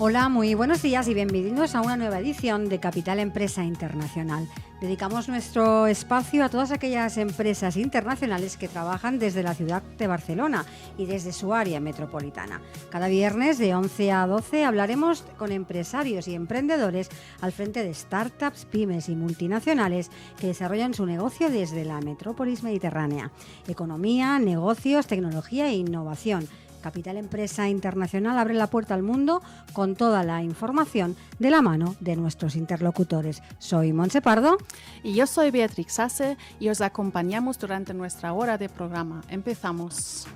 Hola, muy buenos días y bienvenidos a una nueva edición de Capital Empresa Internacional. Dedicamos nuestro espacio a todas aquellas empresas internacionales que trabajan desde la ciudad de Barcelona y desde su área metropolitana. Cada viernes de 11 a 12 hablaremos con empresarios y emprendedores al frente de startups, pymes y multinacionales que desarrollan su negocio desde la metrópolis mediterránea. Economía, negocios, tecnología e innovación. Capital Empresa Internacional abre la puerta al mundo con toda la información de la mano de nuestros interlocutores. Soy Montse Pardo. Y yo soy Beatrix Sasse y os acompañamos durante nuestra hora de programa. Empezamos.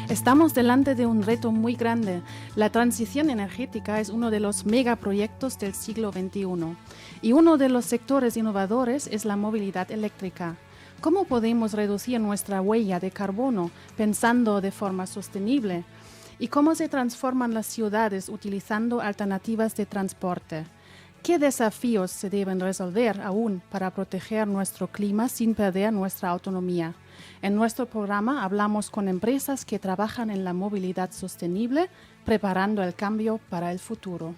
Estamos delante de un reto muy grande. La transición energética es uno de los megaproyectos del siglo XXI y uno de los sectores innovadores es la movilidad eléctrica. ¿Cómo podemos reducir nuestra huella de carbono pensando de forma sostenible? ¿Y cómo se transforman las ciudades utilizando alternativas de transporte? ¿Qué desafíos se deben resolver aún para proteger nuestro clima sin perder nuestra autonomía? En nuestro programa hablamos con empresas que trabajan en la movilidad sostenible, preparando el cambio para el futuro.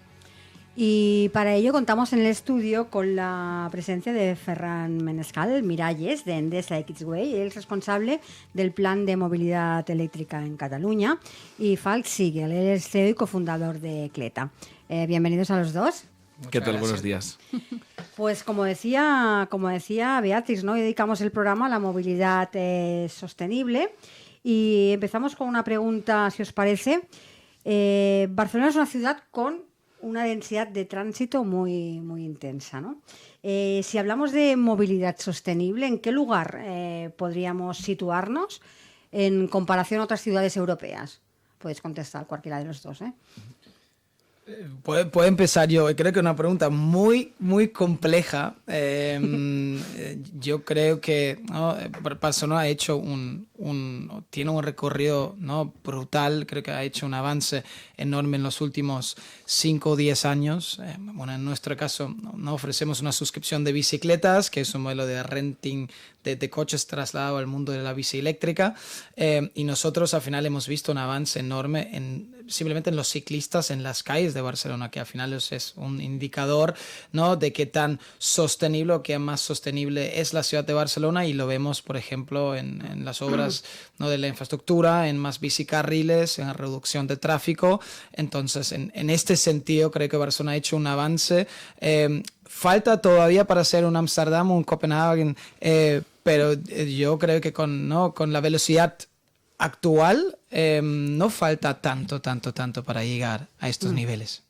Y para ello contamos en el estudio con la presencia de Ferran Menescal Miralles, de Endesa Xway, él es responsable del Plan de Movilidad Eléctrica en Cataluña, y Falk Siegel, él es CEO y cofundador de Cleta. Bienvenidos a los dos. ¿Qué tal? Buenos días. Pues como decía Beatriz, ¿no? Dedicamos el programa a la movilidad sostenible y empezamos con una pregunta, si os parece. Barcelona es una ciudad con una densidad de tránsito muy, muy intensa, ¿no? Si hablamos de movilidad sostenible, ¿en qué lugar podríamos situarnos en comparación a otras ciudades europeas? Podéis contestar cualquiera de los dos, ¿eh? Puedo empezar yo. Creo que es una pregunta muy, muy compleja. Yo creo que Barcelona ha hecho tiene un recorrido, ¿no?, brutal. Creo que ha hecho un avance enorme en los últimos 5 o 10 años. Bueno, en nuestro caso, no ofrecemos una suscripción de bicicletas, que es un modelo de renting de coches trasladado al mundo de la bici eléctrica. Y nosotros al final hemos visto un avance enorme simplemente en los ciclistas en las calles de Barcelona, que al final es un indicador, ¿no?, de qué tan sostenible o qué más sostenible es la ciudad de Barcelona, y lo vemos, por ejemplo, en las obras, ¿no?, de la infraestructura, en más bicicarriles, en la reducción de tráfico. Entonces, en este sentido, creo que Barcelona ha hecho un avance. Falta todavía para ser un Ámsterdam o un Copenhague, pero yo creo que con la velocidad actual no falta tanto para llegar a estos niveles.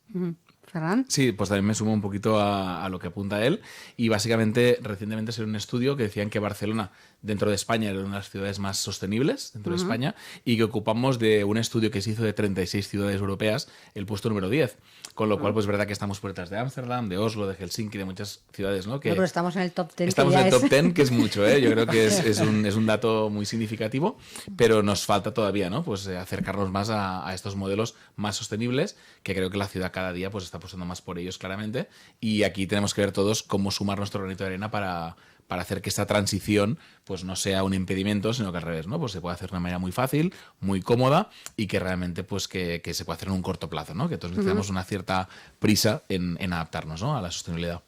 ¿Ferran? Sí, pues también me sumo un poquito a lo que apunta él, y básicamente recientemente salió un estudio que decían que Barcelona dentro de España era una de las ciudades más sostenibles dentro de España, y que ocupamos de un estudio que se hizo de 36 ciudades europeas el puesto número 10, con lo cual pues es verdad que estamos por detrás de Ámsterdam, de Oslo, de Helsinki, de muchas ciudades, ¿no? Pero estamos en el top 10. Estamos en el top 10, que es mucho, ¿eh? Yo creo que es un dato muy significativo, pero nos falta todavía, ¿no?, pues acercarnos más a estos modelos más sostenibles, que creo que la ciudad cada día pues está apostando más por ellos claramente, y aquí tenemos que ver todos cómo sumar nuestro granito de arena para hacer que esta transición pues no sea un impedimento, sino que al revés, ¿no? Pues se puede hacer de una manera muy fácil, muy cómoda, y que realmente pues que se puede hacer en un corto plazo, ¿no? Que todos necesitamos una cierta prisa en adaptarnos, ¿no?, a la sostenibilidad.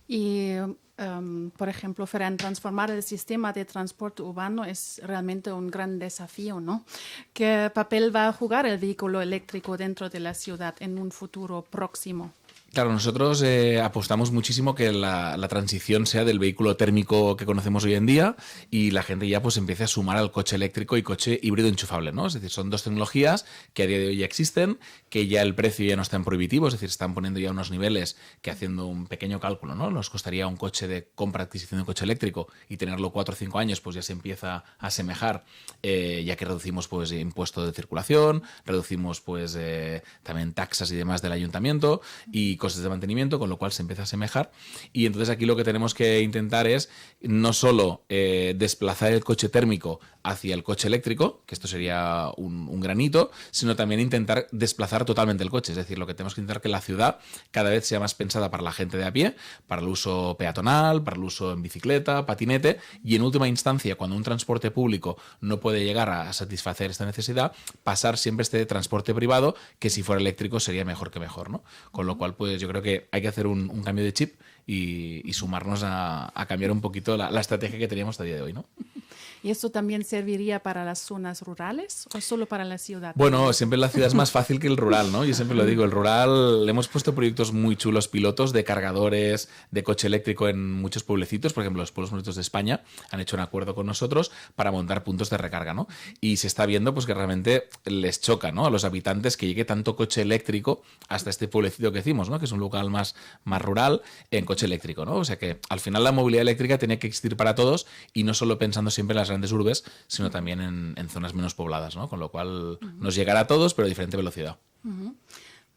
Y, por ejemplo, Ferran, transformar el sistema de transporte urbano es realmente un gran desafío, ¿no? ¿Qué papel va a jugar el vehículo eléctrico dentro de la ciudad en un futuro próximo? Claro, nosotros apostamos muchísimo que la transición sea del vehículo térmico que conocemos hoy en día, y la gente ya pues empiece a sumar al coche eléctrico y coche híbrido enchufable, ¿no? Es decir, son dos tecnologías que a día de hoy ya existen, que ya el precio ya no es tan prohibitivo, es decir, están poniendo ya unos niveles que, haciendo un pequeño cálculo, ¿no?, nos costaría un coche de compra, adquisición de un coche eléctrico, y tenerlo 4 o 5 años, pues ya se empieza a asemejar, ya que reducimos pues impuesto de circulación, reducimos pues también taxas y demás del ayuntamiento, y costes de mantenimiento, con lo cual se empieza a asemejar. Y entonces aquí lo que tenemos que intentar es no solo desplazar el coche térmico hacia el coche eléctrico, que esto sería un granito, sino también intentar desplazar totalmente el coche. Es decir, lo que tenemos que intentar que la ciudad cada vez sea más pensada para la gente de a pie, para el uso peatonal, para el uso en bicicleta, patinete, y en última instancia, cuando un transporte público no puede llegar a satisfacer esta necesidad, pasar siempre este transporte privado, que si fuera eléctrico sería mejor que mejor, ¿no? Con lo cual, pues yo creo que hay que hacer un cambio de chip y sumarnos a cambiar un poquito la estrategia que teníamos hasta el día de hoy, ¿no? ¿Y esto también serviría para las zonas rurales o solo para la ciudad? Bueno, siempre la ciudad es más fácil que el rural, ¿no? Yo siempre lo digo, el rural, le hemos puesto proyectos muy chulos pilotos de cargadores, de coche eléctrico en muchos pueblecitos. Por ejemplo, los pueblos bonitos de España han hecho un acuerdo con nosotros para montar puntos de recarga, ¿no? Y se está viendo pues que realmente les choca, ¿no?, a los habitantes que llegue tanto coche eléctrico hasta este pueblecito que decimos, ¿no?, que es un lugar más rural, en coche eléctrico, ¿no? O sea que al final la movilidad eléctrica tiene que existir para todos y no solo pensando siempre en las grandes urbes, sino también en zonas menos pobladas, ¿no? Con lo cual nos llegará a todos, pero a diferente velocidad.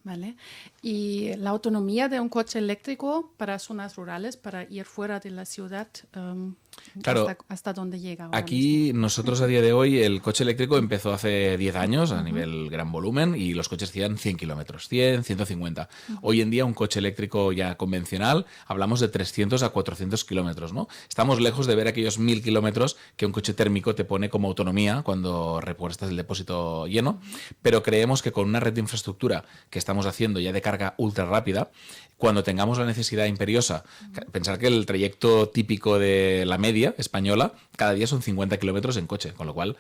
Vale. ¿Y la autonomía de un coche eléctrico para zonas rurales, para ir fuera de la ciudad, Claro, hasta dónde llega ahora aquí mismo? nosotros a día de hoy el coche eléctrico empezó hace 10 años a nivel gran volumen y los coches hacían 100 kilómetros, 100, 150. Hoy en día un coche eléctrico ya convencional hablamos de 300 a 400 kilómetros, ¿no? Estamos lejos de ver aquellos 1000 kilómetros que un coche térmico te pone como autonomía cuando repuestas el depósito lleno, pero creemos que con una red de infraestructura que estamos haciendo ya de carga ultra rápida, cuando tengamos la necesidad imperiosa, pensar que el trayecto típico de la media española cada día son 50 kilómetros en coche, con lo cual,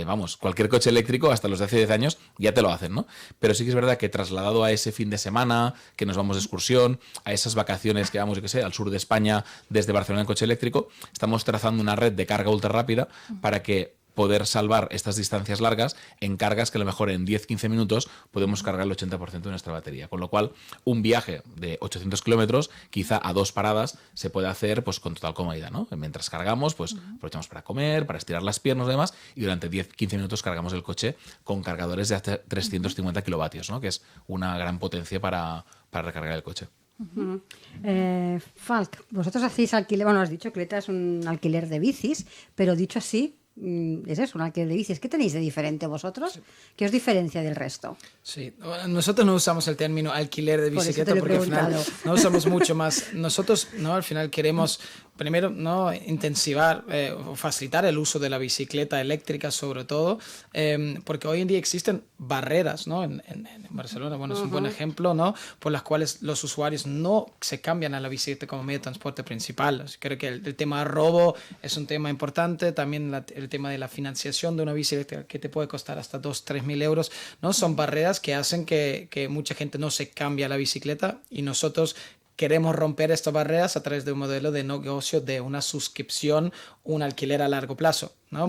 vamos, cualquier coche eléctrico hasta los de hace 10 años ya te lo hacen, ¿no? Pero sí que es verdad que trasladado a ese fin de semana, que nos vamos de excursión, a esas vacaciones que vamos, yo qué sé, al sur de España desde Barcelona en coche eléctrico, estamos trazando una red de carga ultra rápida para que poder salvar estas distancias largas en cargas que a lo mejor en 10-15 minutos podemos cargar el 80% de nuestra batería. Con lo cual, un viaje de 800 kilómetros, quizá a 2 paradas, se puede hacer pues con total comodidad, ¿no? Mientras cargamos, pues aprovechamos para comer, para estirar las piernas y demás, y durante 10-15 minutos cargamos el coche con cargadores de hasta 350 kilovatios, ¿no? Que es una gran potencia para recargar el coche. Falk, vosotros hacéis alquiler, bueno, has dicho que Cleta es un alquiler de bicis, pero dicho así, es eso, un alquiler de bicis. ¿Qué tenéis de diferente vosotros? ¿Qué os diferencia del resto? Sí, nosotros no usamos el término alquiler de bicicleta porque al final no usamos mucho más. Nosotros, ¿no?, al final queremos primero, ¿no?, intensivar o facilitar el uso de la bicicleta eléctrica sobre todo, porque hoy en día existen barreras, ¿no?, en Barcelona, bueno, es un buen ejemplo, ¿no?, por las cuales los usuarios no se cambian a la bicicleta como medio de transporte principal. Creo que el tema de robo es un tema importante, también el tema de la financiación de una bicicleta que te puede costar hasta 2.000 a 3.000 euros, ¿no? Son barreras que hacen que mucha gente no se cambie a la bicicleta, y nosotros queremos romper estas barreras a través de un modelo de negocio de una suscripción, un alquiler a largo plazo, ¿no?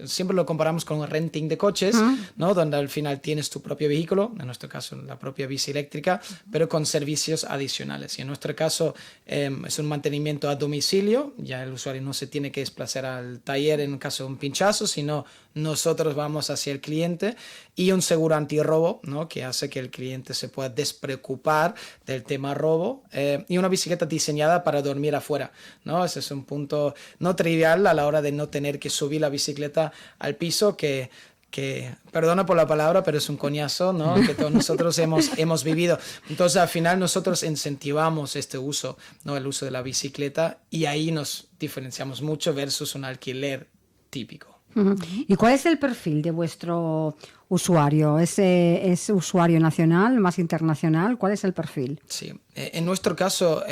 Siempre lo comparamos con un renting de coches, ¿no?, donde al final tienes tu propio vehículo, en nuestro caso la propia bici eléctrica, pero con servicios adicionales. Y en nuestro caso es un mantenimiento a domicilio, ya el usuario no se tiene que desplazar al taller en caso de un pinchazo, sino nosotros vamos hacia el cliente, y un seguro antirrobo, ¿no?, que hace que el cliente se pueda despreocupar del tema robo, y una bicicleta diseñada para dormir afuera, ¿no? Ese es un punto no trivial a la hora de no tener que subir la bicicleta al piso, que perdona por la palabra, pero es un coñazo, ¿no?, que todos nosotros hemos vivido. Entonces, al final, nosotros incentivamos este uso, ¿no?, el uso de la bicicleta, y ahí nos diferenciamos mucho versus un alquiler típico. ¿Y cuál es el perfil de vuestro usuario? ¿Es usuario nacional, más internacional? ¿Cuál es el perfil? Sí, en nuestro caso,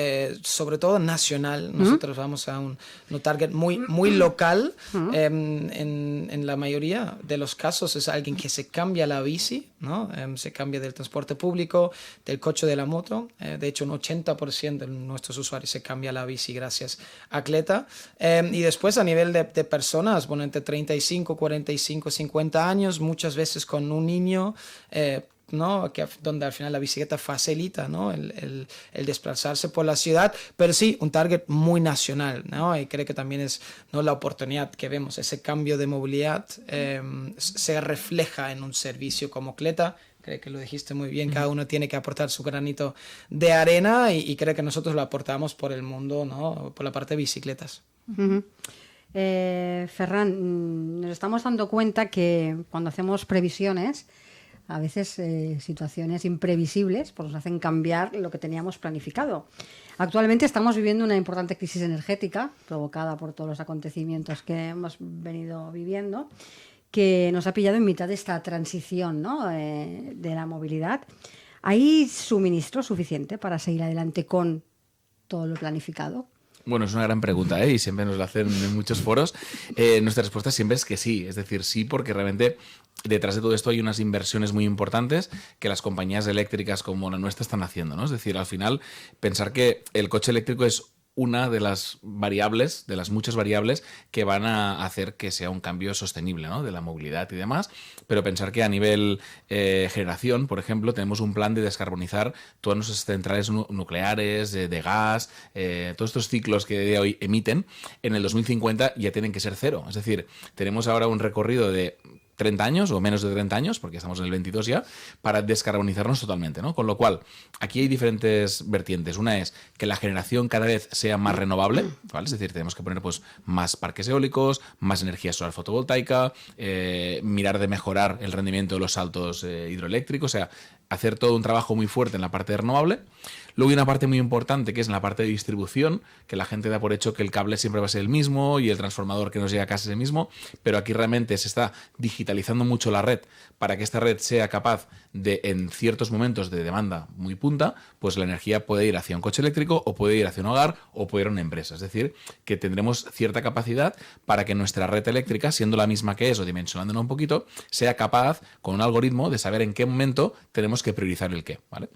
sobre todo nacional, nosotros vamos a un target muy local. En la mayoría de los casos es alguien que se cambia la bici, ¿no? Se cambia del transporte público, del coche, de la moto. De hecho, un 80% de nuestros usuarios se cambia la bici gracias a Cleta. Y después, a nivel de personas, bueno, entre 35, 45, 50 años, muchas veces con un niño, ¿no?, donde al final la bicicleta facilita, ¿no?, el desplazarse por la ciudad, pero sí un target muy nacional, ¿no? Y creo que también es, ¿no?, la oportunidad que vemos, ese cambio de movilidad se refleja en un servicio como Cleta creo que lo dijiste muy bien, cada uno tiene que aportar su granito de arena y creo que nosotros lo aportamos por el mundo, ¿no? Por la parte de bicicletas. Ferran, nos estamos dando cuenta que cuando hacemos previsiones, a veces situaciones imprevisibles pues nos hacen cambiar lo que teníamos planificado. Actualmente estamos viviendo una importante crisis energética provocada por todos los acontecimientos que hemos venido viviendo, que nos ha pillado en mitad de esta transición, ¿no? De la movilidad. ¿Hay suministro suficiente para seguir adelante con todo lo planificado? Bueno, es una gran pregunta, ¿eh? Y siempre nos la hacen en muchos foros. Nuestra respuesta siempre es que sí, es decir, sí, porque realmente detrás de todo esto hay unas inversiones muy importantes que las compañías eléctricas como la nuestra están haciendo, ¿no? Es decir, al final, pensar que el coche eléctrico es una de las variables, de las muchas variables que van a hacer que sea un cambio sostenible, ¿no? De la movilidad y demás, pero pensar que a nivel generación, por ejemplo, tenemos un plan de descarbonizar todas nuestras centrales nucleares, de gas, todos estos ciclos que de hoy emiten, en el 2050 ya tienen que ser cero. Es decir, tenemos ahora un recorrido de 30 años o menos de 30 años, porque estamos en el 22 ya, para descarbonizarnos totalmente, ¿no? Con lo cual, aquí hay diferentes vertientes. Una es que la generación cada vez sea más renovable, ¿vale? Es decir, tenemos que poner pues más parques eólicos, más energía solar fotovoltaica, mirar de mejorar el rendimiento de los saltos hidroeléctricos, o sea, hacer todo un trabajo muy fuerte en la parte de renovable. Luego hay una parte muy importante que es en la parte de distribución, que la gente da por hecho que el cable siempre va a ser el mismo y el transformador que nos llega a casa es el mismo, pero aquí realmente se está digitalizando mucho la red para que esta red sea capaz de, en ciertos momentos de demanda muy punta, pues la energía puede ir hacia un coche eléctrico o puede ir hacia un hogar o puede ir a una empresa. Es decir, que tendremos cierta capacidad para que nuestra red eléctrica, siendo la misma que es o dimensionándola un poquito, sea capaz, con un algoritmo, de saber en qué momento tenemos que priorizar el qué, ¿vale?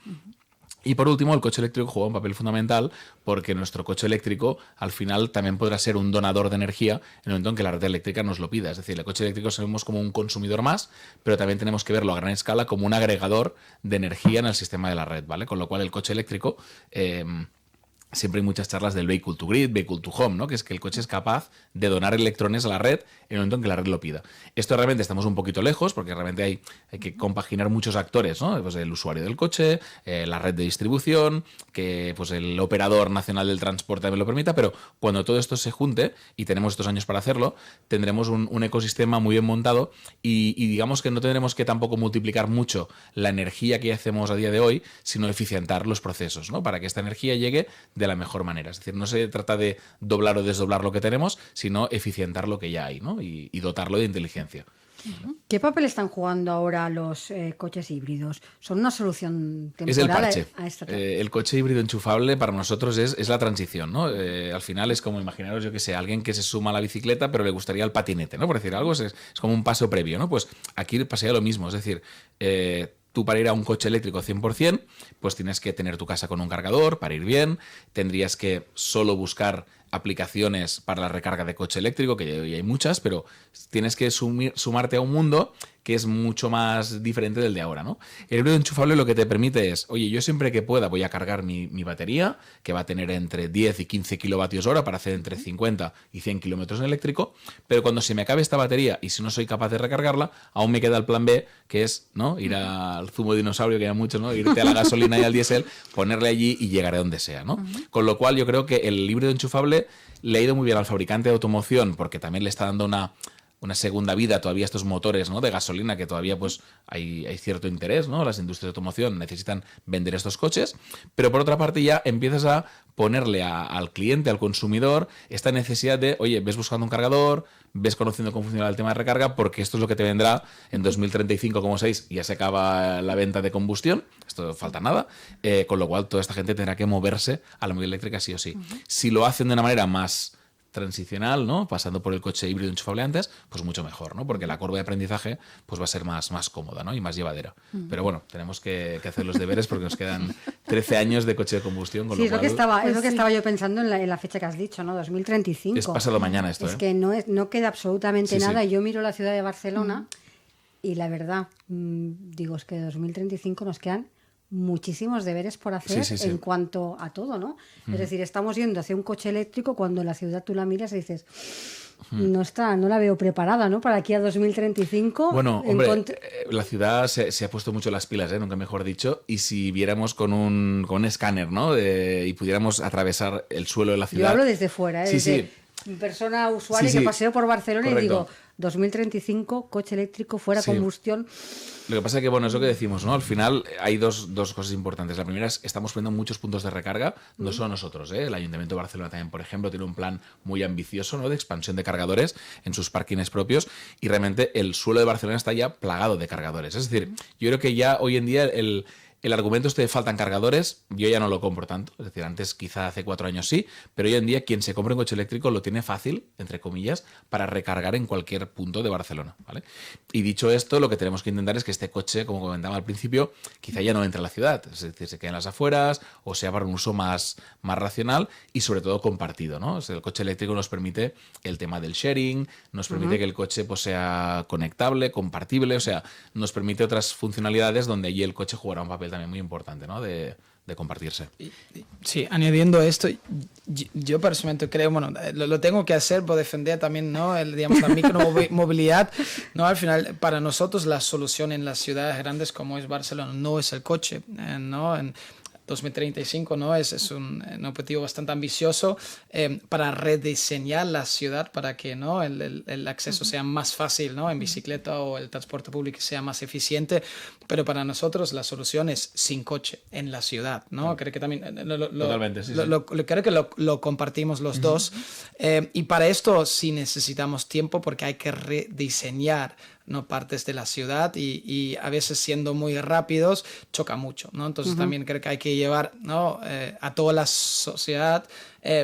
Y por último, el coche eléctrico juega un papel fundamental porque nuestro coche eléctrico al final también podrá ser un donador de energía en el momento en que la red eléctrica nos lo pida. Es decir, el coche eléctrico sabemos como un consumidor más, pero también tenemos que verlo a gran escala como un agregador de energía en el sistema de la red, ¿vale? Con lo cual el coche eléctrico... siempre hay muchas charlas del vehicle to grid, vehicle to home, ¿no? Que es que el coche es capaz de donar electrones a la red en el momento en que la red lo pida. Esto realmente estamos un poquito lejos porque realmente hay que compaginar muchos actores, ¿no? Pues el usuario del coche, la red de distribución, que pues el operador nacional del transporte también lo permita, pero cuando todo esto se junte, y tenemos estos años para hacerlo, tendremos un ecosistema muy bien montado y digamos que no tendremos que tampoco multiplicar mucho la energía que hacemos a día de hoy, sino eficientar los procesos, ¿no? Para que esta energía llegue de la mejor manera. Es decir, no se trata de doblar o desdoblar lo que tenemos, sino eficientar lo que ya hay, ¿no? Y dotarlo de inteligencia. ¿Qué papel están jugando ahora los coches híbridos? ¿Son una solución temporal es el parche. a esta? El coche híbrido enchufable para nosotros es la transición, ¿no? Al final es como, imaginaros, yo que sé, alguien que se suma a la bicicleta pero le gustaría el patinete, ¿no? Por decir algo, es como un paso previo, ¿no? Pues aquí pasaría lo mismo, es decir... tú para ir a un coche eléctrico 100%, pues tienes que tener tu casa con un cargador para ir bien, tendrías que solo buscar aplicaciones para la recarga de coche eléctrico, que hoy hay muchas, pero tienes que sumarte a un mundo que es mucho más diferente del de ahora, ¿no? El híbrido enchufable lo que te permite es, oye, yo siempre que pueda voy a cargar mi batería, que va a tener entre 10 y 15 kilovatios hora para hacer entre 50 y 100 kilómetros en eléctrico, pero cuando se me acabe esta batería y si no soy capaz de recargarla, aún me queda el plan B, que es, ¿no? Ir al zumo de dinosaurio, que hay mucho, ¿no? Irte a la gasolina y al diésel, ponerle allí y llegar a donde sea, ¿no? Con lo cual yo creo que el híbrido enchufable le ha ido muy bien al fabricante de automoción porque también le está dando una segunda vida todavía a estos motores, ¿no? De gasolina que todavía pues hay cierto interés, ¿no? Las industrias de automoción necesitan vender estos coches, pero por otra parte ya empiezas a ponerle al cliente, al consumidor, esta necesidad de, oye, ves buscando un cargador, ves conociendo cómo funciona el tema de recarga, porque esto es lo que te vendrá en 2035, como sabéis, ya se acaba la venta de combustión, esto falta nada, con lo cual toda esta gente tendrá que moverse a la movilidad eléctrica sí o sí. Si lo hacen de una manera más transicional, ¿no? Pasando por el coche híbrido enchufable antes, pues mucho mejor, ¿no? Porque la curva de aprendizaje pues va a ser más cómoda, ¿no? Y más llevadera. Pero bueno, tenemos que hacer los deberes porque nos quedan 13 años de coche de combustión. Con Sí, lo cual, es lo que estaba yo pensando en la fecha que has dicho, ¿no? 2035. es pasado mañana esto, Es que no queda absolutamente nada. Sí. Yo miro la ciudad de Barcelona y la verdad, digo, es que de 2035 nos quedan muchísimos deberes por hacer Sí. en cuanto a todo, ¿no? Es decir, estamos yendo hacia un coche eléctrico cuando la ciudad tú la miras y dices, no la veo preparada, ¿no? Para aquí a 2035. Bueno, hombre, la ciudad se ha puesto mucho las pilas, nunca mejor dicho, y si viéramos con un escáner, ¿no? Y pudiéramos atravesar el suelo de la ciudad. Yo hablo desde fuera, Sí, desde persona usuaria que paseo por Barcelona. Correcto. Y digo, 2035, coche eléctrico, fuera combustión. Lo que pasa es que, bueno, es lo que decimos, ¿no? Al final hay dos cosas importantes. La primera es que estamos poniendo muchos puntos de recarga, no solo nosotros, ¿eh? El Ayuntamiento de Barcelona también, por ejemplo, tiene un plan muy ambicioso, ¿no? De expansión de cargadores en sus parkings propios, y realmente el suelo de Barcelona está ya plagado de cargadores. Es decir, yo creo que ya hoy en día el argumento de faltan cargadores, yo ya no lo compro tanto. Es decir, antes quizá hace 4 años sí, pero hoy en día quien se compra un coche eléctrico lo tiene fácil, entre comillas, para recargar en cualquier punto de Barcelona, ¿vale? Y dicho esto, lo que tenemos que intentar es que este coche, como comentaba al principio, quizá ya no entre a la ciudad. Es decir, se quede en las afueras o sea para un uso más racional y sobre todo compartido, ¿no? O sea, el coche eléctrico nos permite el tema del sharing, nos permite que el coche pues, sea conectable, compartible, o sea, nos permite otras funcionalidades donde allí el coche jugará un papel también muy importante, ¿no? De compartirse. Sí, añadiendo esto, yo personalmente creo, bueno, lo tengo que hacer por defender también, ¿no? Digamos, la micromovilidad, ¿no? Al final, para nosotros la solución en las ciudades grandes como es Barcelona no es el coche, ¿no? En 2035, ¿no? Es un objetivo bastante ambicioso para rediseñar la ciudad para que, ¿no? el acceso sea más fácil, ¿no? En bicicleta o el transporte público sea más eficiente, pero para nosotros la solución es sin coche en la ciudad, ¿no? Creo que también Totalmente, sí. Creo que lo compartimos los dos, y para esto sí necesitamos tiempo porque hay que rediseñar, ¿no? Partes de la ciudad y a veces siendo muy rápidos choca mucho, ¿no? Entonces también creo que hay que llevar, ¿no? A toda la sociedad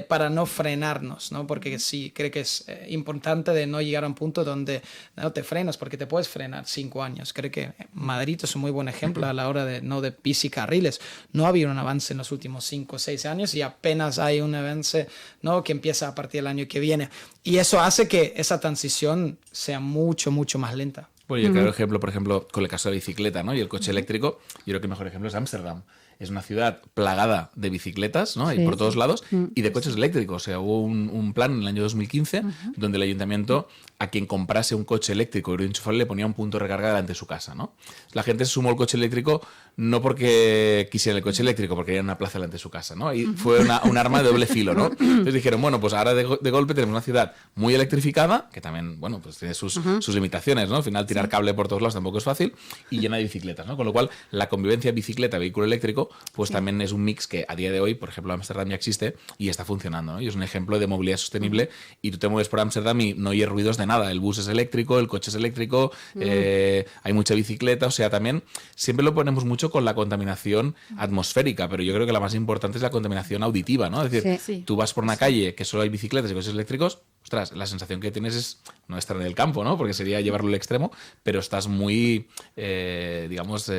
para no frenarnos, ¿no? Porque sí, creo que es importante de no llegar a un punto donde no te frenas, porque te puedes frenar 5 años. Creo que Madrid es un muy buen ejemplo a la hora de bicicarriles. No había un avance en los últimos 5 o 6 años y apenas hay un avance, ¿no? Que empieza a partir del año que viene. Y eso hace que esa transición sea mucho, mucho más lenta. Bueno, yo creo el ejemplo, por ejemplo, con el caso de la bicicleta, ¿no? Y el coche eléctrico, yo creo que el mejor ejemplo es Ámsterdam. Es una ciudad plagada de bicicletas, ¿no? Sí, por todos lados, y de coches eléctricos. O sea, hubo un plan en el año 2015 donde el ayuntamiento a quien comprase un coche eléctrico y enchufable le ponía un punto de recarga delante de su casa, ¿no? La gente se sumó al coche eléctrico no porque quisiera el coche eléctrico, porque querían una plaza delante de su casa, ¿no? Y fue un arma de doble filo, ¿no? Entonces dijeron, bueno, pues ahora de golpe tenemos una ciudad muy electrificada, que también, bueno, pues tiene sus limitaciones, ¿no? Al final tirar cable por todos lados tampoco es fácil, y llena de bicicletas, ¿no? Con lo cual, la convivencia bicicleta-vehículo eléctrico pues también es un mix que a día de hoy, por ejemplo, Ámsterdam ya existe y está funcionando, ¿no? Y es un ejemplo de movilidad sostenible, y tú te mueves por Ámsterdam y no oyes ruidos de nada. El bus es eléctrico, el coche es eléctrico, hay mucha bicicleta, o sea, también siempre lo ponemos mucho con la contaminación atmosférica, pero yo creo que la más importante es la contaminación auditiva, ¿no? Es decir, tú vas por una calle que solo hay bicicletas y coches eléctricos, ostras, la sensación que tienes es no estar en el campo, ¿no? Porque sería llevarlo al extremo, pero estás muy, digamos,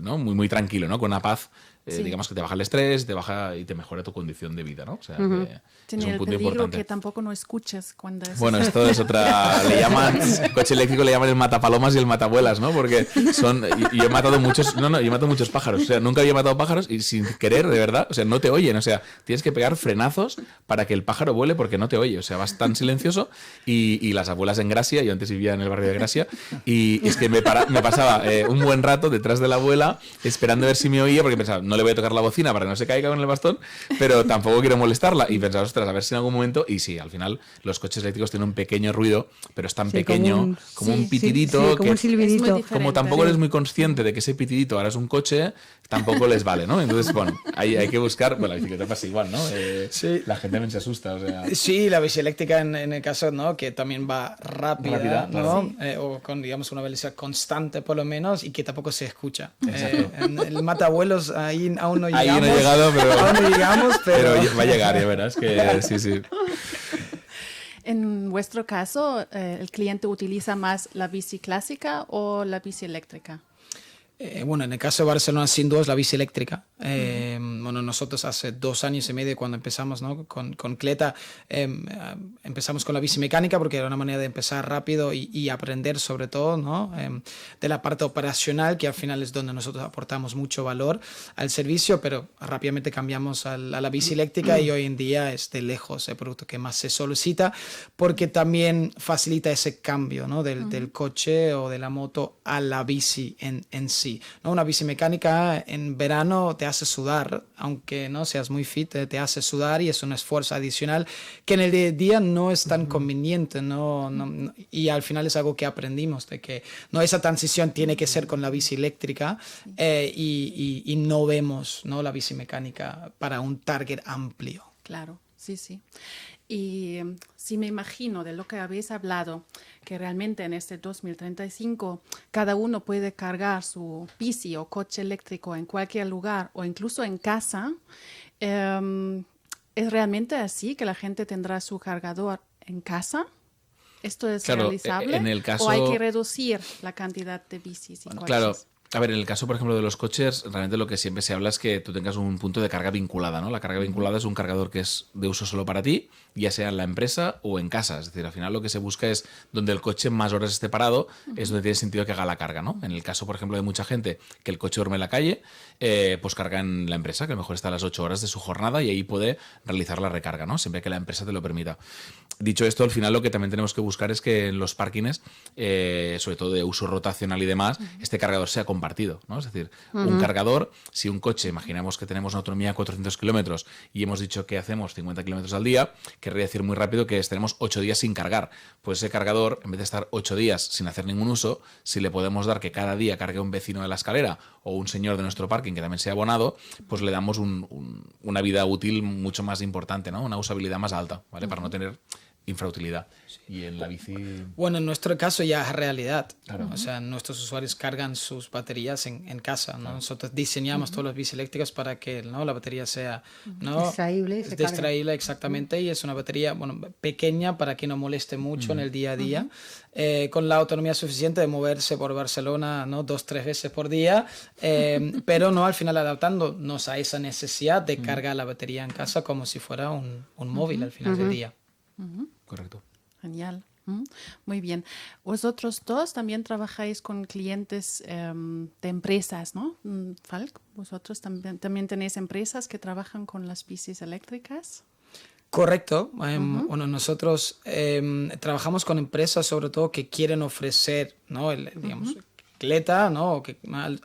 ¿no? Muy tranquilo, ¿no? Con una paz. Digamos que te baja el estrés, te baja y te mejora tu condición de vida, ¿no? O sea, que tiene es un el punto peligro importante. que tampoco no escuches cuando es... Bueno, esto es otra... Le llaman... Coche eléctrico le llaman el matapalomas y el matabuelas, ¿no? Porque son... Y he matado muchos... No, yo he matado muchos pájaros. O sea, nunca había matado pájaros y sin querer, de verdad. O sea, no te oyen. O sea, tienes que pegar frenazos para que el pájaro vuele porque no te oye. O sea, vas tan silencioso y las abuelas en Gracia, yo antes vivía en el barrio de Gracia, y es que me pasaba un buen rato detrás de la abuela esperando a ver si me oía, porque pensaba, no le voy a tocar la bocina para que no se caiga con el bastón, pero tampoco quiero molestarla. Y pensaba, ostras, a ver si en algún momento... Y sí, al final los coches eléctricos tienen un pequeño ruido, pero es tan pequeño, como un pitidito, como un silbidito. Como tampoco eres muy consciente de que ese pitidito ahora es un coche, tampoco les vale, ¿no? Entonces, bueno, hay que buscar... Bueno, la bicicleta pasa igual, ¿no? La gente también se asusta, o sea... Sí, la bici eléctrica en el caso, ¿no? Que también va rápida, ¿no? Claro. O con, digamos, una velocidad constante por lo menos y que tampoco se escucha. Exacto. En el matabuelos ahí aún no llegamos. Ahí no he llegado, pero... Aún no llegamos, pero... va a llegar, ya verás que sí. En vuestro caso, ¿el cliente utiliza más la bici clásica o la bici eléctrica? Bueno, en el caso de Barcelona, sin duda es la bici eléctrica. Bueno, nosotros hace 2 años y medio, cuando empezamos, ¿no? con Cleta, empezamos con la bici mecánica porque era una manera de empezar rápido y aprender sobre todo, ¿no? De la parte operacional, que al final es donde nosotros aportamos mucho valor al servicio, pero rápidamente cambiamos a la bici eléctrica y hoy en día es de lejos el producto que más se solicita porque también facilita ese cambio, ¿no? del coche o de la moto a la bici en sí, ¿no? Una bici mecánica en verano te hace sudar, aunque no seas muy fit, te hace sudar y es un esfuerzo adicional que en el día a día no es tan conveniente, y al final es algo que aprendimos, de que no, esa transición tiene que ser con la bici eléctrica y no vemos, ¿no? la bici mecánica para un target amplio. Claro, sí, sí. Y si me imagino de lo que habéis hablado, que realmente en este 2035 cada uno puede cargar su bici o coche eléctrico en cualquier lugar o incluso en casa, ¿es realmente así que la gente tendrá su cargador en casa? ¿Esto es realizable? En el caso... ¿O hay que reducir la cantidad de bicis y coches? Claro. A ver, en el caso, por ejemplo, de los coches, realmente lo que siempre se habla es que tú tengas un punto de carga vinculada, ¿no? La carga vinculada es un cargador que es de uso solo para ti, ya sea en la empresa o en casa. Es decir, al final lo que se busca es donde el coche más horas esté parado, es donde tiene sentido que haga la carga, ¿no? En el caso, por ejemplo, de mucha gente que el coche duerme en la calle, pues carga en la empresa, que a lo mejor está a las 8 horas de su jornada y ahí puede realizar la recarga, ¿no? Siempre que la empresa te lo permita. Dicho esto, al final lo que también tenemos que buscar es que en los parkings, sobre todo de uso rotacional y demás, este cargador sea compartido, ¿no? Es decir, un cargador, si un coche, imaginemos que tenemos una autonomía de 400 kilómetros y hemos dicho que hacemos 50 kilómetros al día, querría decir muy rápido que tenemos 8 días sin cargar. Pues ese cargador, en vez de estar 8 días sin hacer ningún uso, si le podemos dar que cada día cargue un vecino de la escalera o un señor de nuestro parking que también sea abonado, pues le damos una vida útil mucho más importante, ¿no? Una usabilidad más alta, ¿vale? Para no tener infrautilidad. Y en la bici... Bueno, en nuestro caso ya es realidad. Claro. O sea, nuestros usuarios cargan sus baterías en casa, ¿no? Claro. Nosotros diseñamos todas las bicis eléctricas para que, ¿no? la batería sea, ¿no? Extraíble, exactamente. Y es una batería, bueno, pequeña para que no moleste mucho en el día a día. Con la autonomía suficiente de moverse por Barcelona, ¿no? 2-3 veces por día, pero no al final adaptándonos a esa necesidad de cargar la batería en casa como si fuera un móvil al final del día. Correcto. Genial. Muy bien. Vosotros dos también trabajáis con clientes de empresas, ¿no? Falk, vosotros también tenéis empresas que trabajan con las bicis eléctricas. Correcto. Bueno, nosotros trabajamos con empresas sobre todo que quieren ofrecer, ¿no? Digamos, Cleta, ¿no?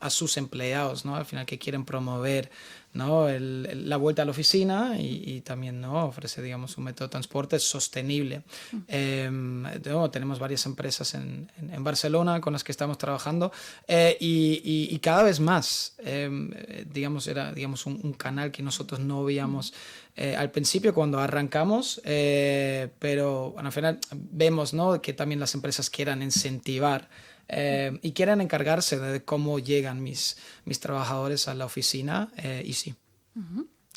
A sus empleados, ¿no? Al final que quieren promover, ¿no? la vuelta a la oficina y también, ¿no? ofrece, digamos, un método de transporte sostenible. Tenemos varias empresas en Barcelona con las que estamos trabajando y cada vez más, digamos, era un canal que nosotros no veíamos al principio cuando arrancamos, pero bueno, al final vemos, ¿no? que también las empresas quieran incentivar y quieren encargarse de cómo llegan mis trabajadores a la oficina y sí.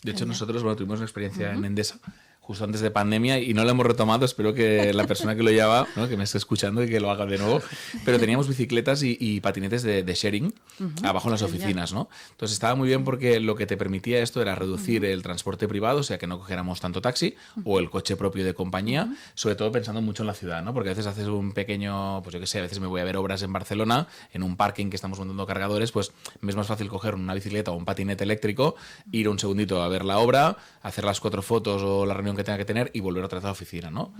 De hecho, nosotros tuvimos una experiencia en Endesa justo antes de pandemia y no lo hemos retomado. Espero que la persona que lo lleva, ¿no? que me esté escuchando y que lo haga de nuevo. Pero teníamos bicicletas y patinetes de sharing abajo en las oficinas, ¿no? Entonces estaba muy bien porque lo que te permitía esto era reducir el transporte privado, o sea, que no cogiéramos tanto taxi o el coche propio de compañía, sobre todo pensando mucho en la ciudad, ¿no? Porque a veces haces un pequeño, pues yo qué sé, a veces me voy a ver obras en Barcelona, en un parking que estamos montando cargadores, pues me es más fácil coger una bicicleta o un patinete eléctrico, ir un segundito a ver la obra, hacer las 4 fotos o la reunión que tenga que tener y volver otra vez a la oficina, ¿no?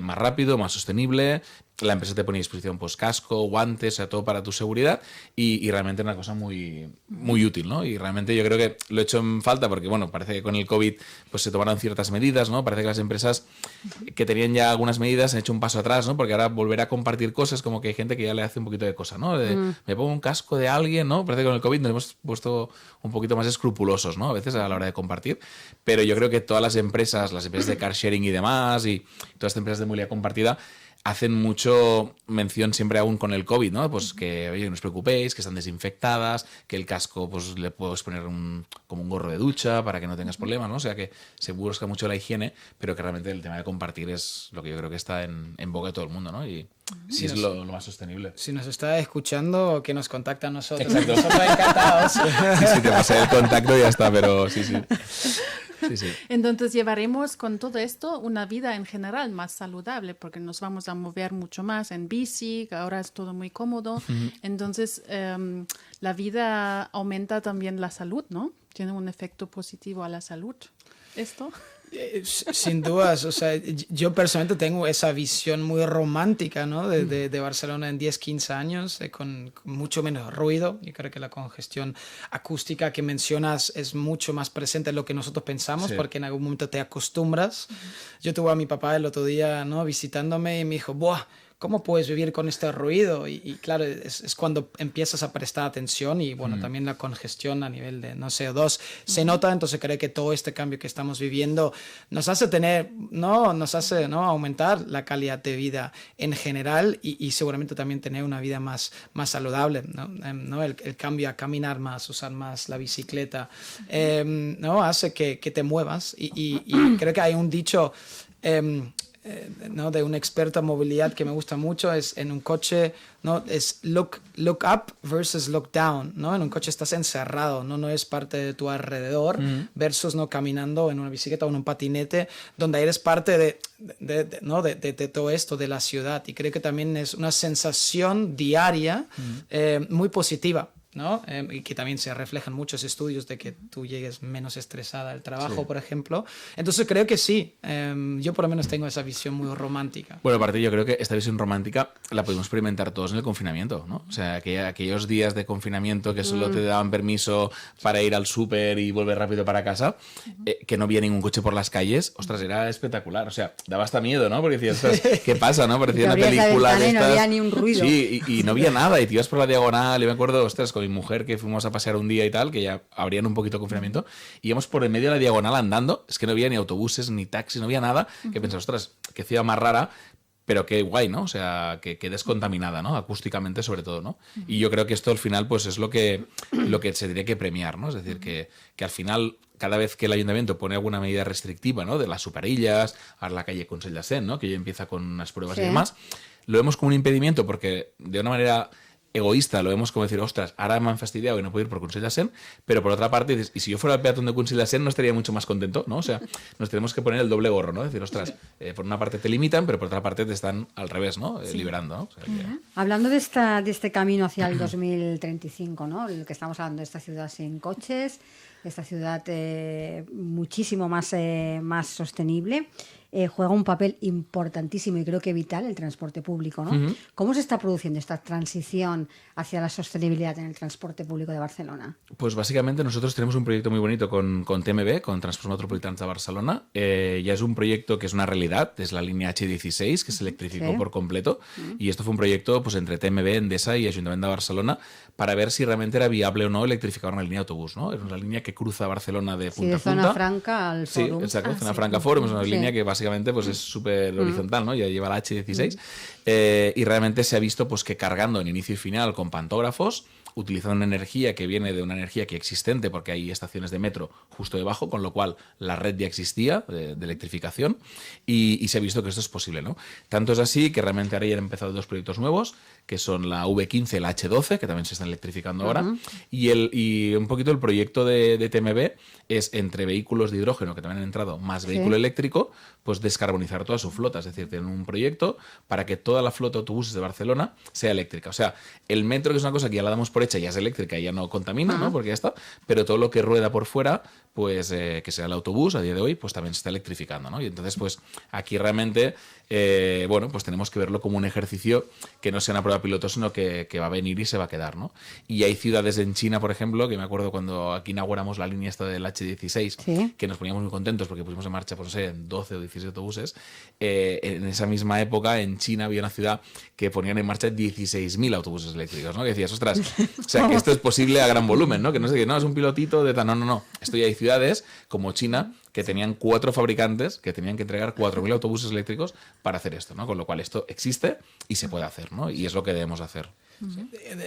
Más rápido, más sostenible. La empresa te pone a disposición pues casco, guantes, o sea, todo para tu seguridad y realmente una cosa muy, muy útil, ¿no? Y realmente yo creo que lo he hecho en falta porque, bueno, parece que con el COVID pues se tomaron ciertas medidas, ¿no? Parece que las empresas que tenían ya algunas medidas han hecho un paso atrás, ¿no? Porque ahora volver a compartir cosas como que hay gente que ya le hace un poquito de cosa, ¿no? Me pongo un casco de alguien, ¿no? Parece que con el COVID nos hemos puesto un poquito más escrupulosos, ¿no? A veces a la hora de compartir. Pero yo creo que todas las empresas de car sharing y demás y todas estas empresas de movilidad compartida hacen mucho mención siempre aún con el COVID, ¿no? Pues que, oye, no os preocupéis, que están desinfectadas, que el casco pues le puedes poner como un gorro de ducha para que no tengas problemas, ¿no? O sea que se busca mucho la higiene, pero que realmente el tema de compartir es lo que yo creo que está en boga de todo el mundo, ¿no? Y sí es lo más sostenible. Si nos está escuchando, que nos contacta a nosotros. Exacto. Nosotros encantados. Sí, te pasé el contacto y ya está, pero sí. Sí. Entonces llevaremos con todo esto una vida en general más saludable porque nos vamos a mover mucho más en bici, que ahora es todo muy cómodo. Entonces la vida aumenta también la salud, ¿no? Tiene un efecto positivo a la salud. ¿Esto? Sin dudas, o sea, yo personalmente tengo esa visión muy romántica, ¿no? de Barcelona en 10, 15 años, con mucho menos ruido. Yo creo que la congestión acústica que mencionas es mucho más presente de lo que nosotros pensamos, porque en algún momento te acostumbras. Yo tuve a mi papá el otro día, ¿no? visitándome y me dijo, ¡buah! ¿Cómo puedes vivir con este ruido? Y claro, es cuando empiezas a prestar atención y bueno, también la congestión a nivel de, no CO2 se nota, entonces creo que todo este cambio que estamos viviendo nos hace aumentar la calidad de vida en general y seguramente también tener una vida más saludable, ¿no? El cambio a caminar más, usar más la bicicleta, ¿no? Hace que te muevas y creo que hay un dicho... ¿no? de un experto en movilidad que me gusta mucho, es en un coche, ¿no? es look up versus look down, ¿no? En un coche estás encerrado, no es parte de tu alrededor, versus no caminando en una bicicleta o en un patinete, donde eres parte de todo esto, de la ciudad, y creo que también es una sensación diaria muy positiva, ¿no? Y que también se reflejan muchos estudios de que tú llegues menos estresada al trabajo, por ejemplo. Entonces creo que sí, yo por lo menos tengo esa visión muy romántica. Bueno, aparte yo creo que esta visión romántica la podemos experimentar todos en el confinamiento, ¿no? O sea, aquellos días de confinamiento que solo te daban permiso para ir al súper y volver rápido para casa, que no había ningún coche por las calles, ostras, era espectacular. O sea, daba hasta miedo, ¿no? Porque decías, ostras, ¿qué pasa, no? Parecía una película de estas. No había ni un ruido. Sí, y no había nada, y te ibas por la diagonal, y me acuerdo, ostras, con mi mujer que fuimos a pasear un día y tal, que ya abrían un poquito de confinamiento, y íbamos por el medio de la diagonal andando, es que no había ni autobuses, ni taxis, no había nada, que pensaba, ostras, qué ciudad más rara, pero qué guay, ¿no? O sea, que descontaminada, ¿no? Acústicamente sobre todo, ¿no? Y yo creo que esto al final pues es lo que se tendría que premiar, ¿no? Es decir, que al final cada vez que el ayuntamiento pone alguna medida restrictiva, ¿no? De las superillas, a la calle Consell de Cent, ¿no? Que ya empieza con unas pruebas y demás, lo vemos como un impedimento porque de una manera egoísta lo vemos como decir, ostras, ahora me han fastidiado y no puedo ir por Consell de Cent, pero por otra parte dices, y si yo fuera el peatón de Consell de Cent no estaría mucho más contento, ¿no? O sea, nos tenemos que poner el doble gorro, ¿no? Decir, ostras, por una parte te limitan, pero por otra parte te están al revés, ¿no? Liberando, ¿no? O sea, Hablando de este camino hacia el 2035, ¿no? El que estamos hablando de esta ciudad sin coches, esta ciudad muchísimo más sostenible, juega un papel importantísimo y creo que vital el transporte público, ¿no? ¿Cómo se está produciendo esta transición hacia la sostenibilidad en el transporte público de Barcelona? Pues básicamente nosotros tenemos un proyecto muy bonito con TMB, con Transports Metropolitans de Barcelona. Ya es un proyecto que es una realidad, es la línea H16 que se electrificó por completo, y esto fue un proyecto pues entre TMB, Endesa y Ayuntamiento de Barcelona para ver si realmente era viable o no electrificar una línea de autobús, ¿no? Es una línea que cruza Barcelona de punta a punta. De Zona Franca al Fórum. Sí, exacto, Zona Franca Fórum es una línea que básicamente pues es súper horizontal, ¿no? Ya lleva la H16 y realmente se ha visto pues que cargando en inicio y final con pantógrafos, utilizando una energía que viene de una energía que existente porque hay estaciones de metro justo debajo, con lo cual la red ya existía de electrificación y se ha visto que esto es posible, ¿no? Tanto es así que realmente ahora ya han empezado dos proyectos nuevos, que son la V15 y la H12, que también se están electrificando ahora, y un poquito el proyecto de TMB es entre vehículos de hidrógeno, que también han entrado, más vehículo eléctrico, pues descarbonizar toda su flota, es decir, tienen un proyecto para que toda la flota de autobuses de Barcelona sea eléctrica. O sea, el metro, que es una cosa que ya la damos por hecha, ya es eléctrica y ya no contamina, ¿no? Porque ya está, pero todo lo que rueda por fuera, pues que sea el autobús a día de hoy, pues también se está electrificando, ¿no? Y entonces, pues aquí realmente, bueno, pues tenemos que verlo como un ejercicio que no sea una prueba piloto, sino que va a venir y se va a quedar, ¿no? Y hay ciudades en China, por ejemplo, que me acuerdo cuando aquí inauguramos la línea esta del H16, que nos poníamos muy contentos porque pusimos en marcha, pues no sé, 12 o 16 autobuses. En esa misma época, en China había una ciudad que ponían en marcha 16.000 autobuses eléctricos, ¿no? Que decías, ostras, o sea, que esto es posible a gran volumen, ¿no? Que no sé qué, no, es un pilotito de tal, no. Esto ya hay ciudades ciudades como China, que tenían 4 fabricantes que tenían que entregar 4.000 autobuses eléctricos para hacer esto, ¿no? Con lo cual esto existe y se puede hacer, ¿no? Y es lo que debemos hacer.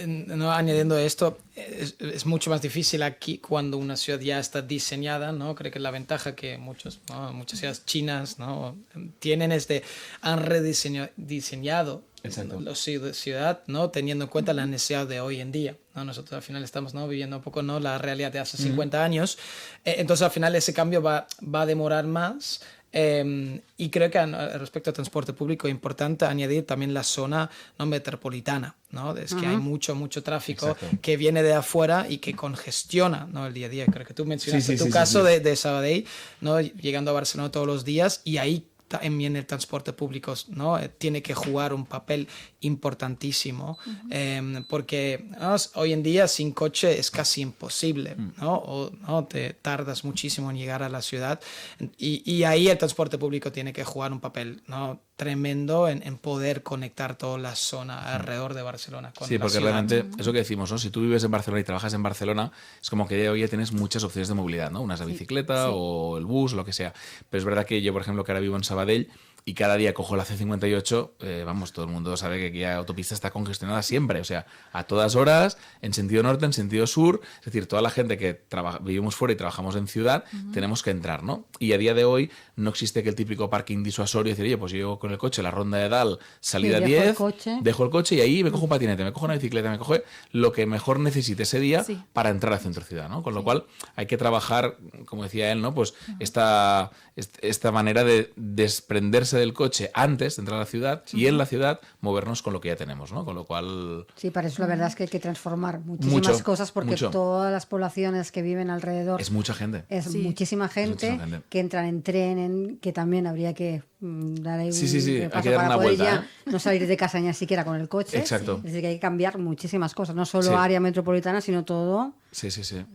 No, añadiendo esto, es mucho más difícil aquí cuando una ciudad ya está diseñada, ¿no? Creo que la ventaja que muchas ciudades chinas, ¿no? tienen es de han diseñado la ciudad, ¿no? teniendo en cuenta la necesidad de hoy en día, ¿no? Nosotros al final estamos, ¿no? viviendo un poco, ¿no? la realidad de hace 50 años, entonces al final ese cambio va a demorar más. Y creo que respecto al transporte público es importante añadir también la zona no metropolitana, ¿no? Es que hay mucho tráfico que viene de afuera y que congestiona, ¿no? el día a día. Creo que tú mencionaste tu caso de Sabadell, ¿no? llegando a Barcelona todos los días, y ahí también el transporte público, ¿no? tiene que jugar un papel importantísimo, porque ¿no? hoy en día sin coche es casi imposible, ¿no? Te tardas muchísimo en llegar a la ciudad, y ahí el transporte público tiene que jugar un papel, ¿no? tremendo en poder conectar toda la zona alrededor de Barcelona con Sí, la porque ciudad. realmente, eso que decimos, ¿no? Si tú vives en Barcelona y trabajas en Barcelona, es como que hoy ya tienes muchas opciones de movilidad, ¿no? Una es la bicicleta o el bus, lo que sea. Pero es verdad que yo, por ejemplo, que ahora vivo en Sabadell y cada día cojo la C58, vamos, todo el mundo sabe que aquí la autopista está congestionada siempre, o sea, a todas horas, en sentido norte, en sentido sur, es decir, toda la gente que vivimos fuera y trabajamos en ciudad, tenemos que entrar, ¿no? Y a día de hoy no existe que el típico parking disuasorio, decir, oye, pues yo llego con el coche, la ronda de Dal, salida 10, dejo el coche y ahí me cojo un patinete, me cojo una bicicleta, me cojo lo que mejor necesite ese día para entrar al centro ciudad, ¿no? Con lo cual hay que trabajar, como decía él, ¿no? Pues esta manera de desprenderse del coche antes de entrar a la ciudad y en la ciudad movernos con lo que ya tenemos, ¿no? Con lo cual... Sí, para eso la verdad es que hay que transformar muchísimas cosas, porque todas las poblaciones que viven alrededor... Es mucha gente. Es muchísima gente que entran en tren, que también habría que dar ahí un hay que dar una vuelta, ya no salir de casa ni siquiera con el coche. Exacto. Es decir, que hay que cambiar muchísimas cosas, no solo área metropolitana, sino todo...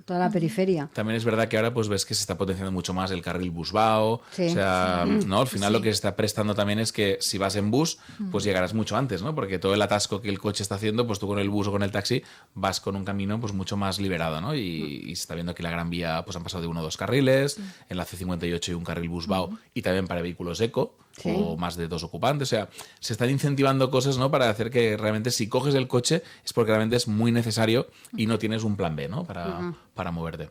toda la periferia. También es verdad que ahora pues ves que se está potenciando mucho más el carril Busbao, o sea, ¿no? Al final lo que se está prestando también es que si vas en bus, pues llegarás mucho antes, ¿no? Porque todo el atasco que el coche está haciendo, pues tú con el bus o con el taxi vas con un camino pues mucho más liberado, ¿no? Y se está viendo que la Gran Vía pues han pasado de 1 o 2 carriles, en la C58 hay un carril Busbao y también para vehículos eco o más de 2 ocupantes, o sea, se están incentivando cosas, ¿no? Para hacer que realmente si coges el coche es porque realmente es muy necesario y no tienes un plan B, ¿no? Para moverte.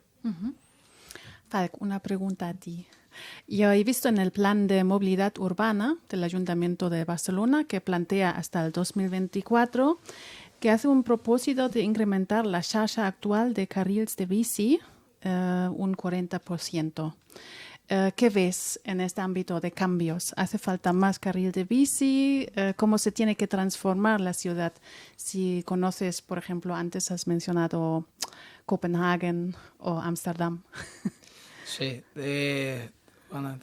Falk, una pregunta a ti. Yo he visto en el plan de movilidad urbana del Ayuntamiento de Barcelona, que plantea hasta el 2024, que hace un propósito de incrementar la xarxa actual de carriles de bici un 40%. ¿Qué ves en este ámbito de cambios? ¿Hace falta más carril de bici? ¿Cómo se tiene que transformar la ciudad? Si conoces, por ejemplo, antes has mencionado Copenhague o Ámsterdam. Sí, bueno,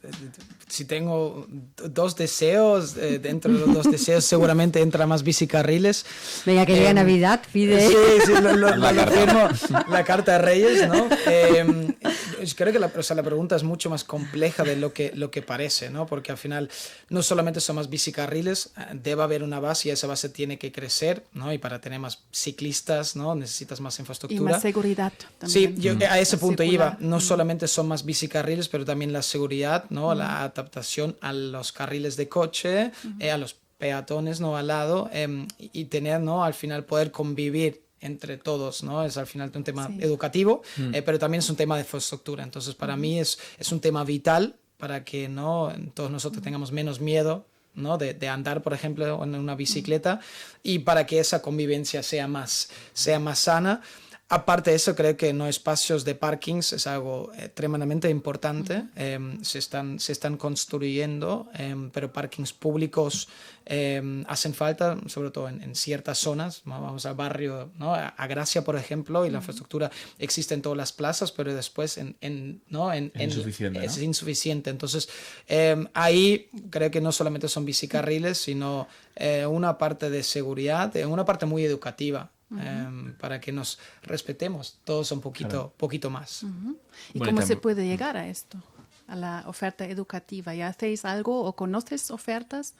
si tengo 2 deseos, dentro de los 2 deseos seguramente entra más bicicarriles. Venga, que llega Navidad, pide. Sí, lo firmo, la carta de Reyes, ¿no? Creo que la pregunta es mucho más compleja de lo que parece, ¿no? Porque al final no solamente son más bicicarriles, debe haber una base y esa base tiene que crecer, ¿no? Y para tener más ciclistas, ¿no? Necesitas más infraestructura. Y más seguridad también. Sí, yo a ese punto iba. No solamente son más bicicarriles, pero también la seguridad, ¿no? La adaptación a los carriles de coche, a los peatones, ¿no? Al lado, y tener, ¿no? Al final poder convivir entre todos, ¿no? Es al final un tema educativo, pero también es un tema de infraestructura. Entonces, para mí es un tema vital para que, ¿no? todos nosotros tengamos menos miedo, ¿no? de andar, por ejemplo, en una bicicleta, y para que esa convivencia sea más sana. Aparte de eso, creo que no espacios de parkings es algo tremendamente importante. Se están construyendo, pero parkings públicos hacen falta, sobre todo en ciertas zonas. Vamos al barrio, ¿no? A Gracia, por ejemplo, y la infraestructura existe en todas las plazas, pero después insuficiente, es insuficiente. Entonces, ahí creo que no solamente son bicicarriles, sino una parte de seguridad, una parte muy educativa. Para que nos respetemos todos un poquito más. ¿Y cómo se puede llegar a esto? A la oferta educativa. ¿Ya hacéis algo o conoces ofertas?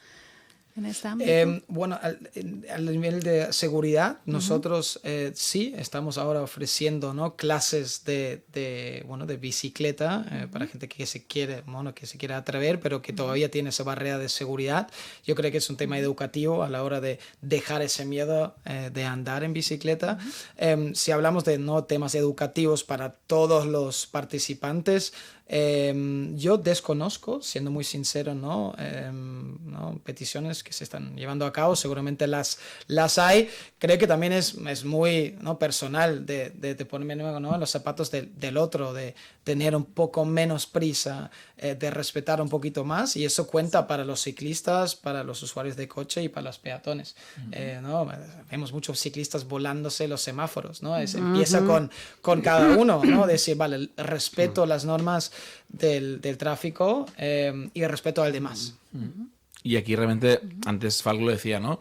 en este ámbito? Bueno, al nivel de seguridad, nosotros sí estamos ahora ofreciendo, ¿no?, clases de bicicleta para gente que se quiere, que se quiera atrever, pero que todavía tiene esa barrera de seguridad. Yo creo que es un tema educativo a la hora de dejar ese miedo de andar en bicicleta. Si hablamos de temas educativos para todos los participantes, yo desconozco, siendo muy sincero, ¿no? Peticiones que se están llevando a cabo, seguramente las hay. Creo que también es muy, ¿no?, personal de ponerme, ¿no?, en los zapatos del otro, de tener un poco menos prisa, de respetar un poquito más, y eso cuenta para los ciclistas, para los usuarios de coche y para los peatones. ¿No? Vemos muchos ciclistas volándose los semáforos, ¿no? Empieza con cada uno, ¿no? Decir, vale, respeto las normas del tráfico y respeto al demás. Y aquí realmente, antes Falk lo decía, ¿no?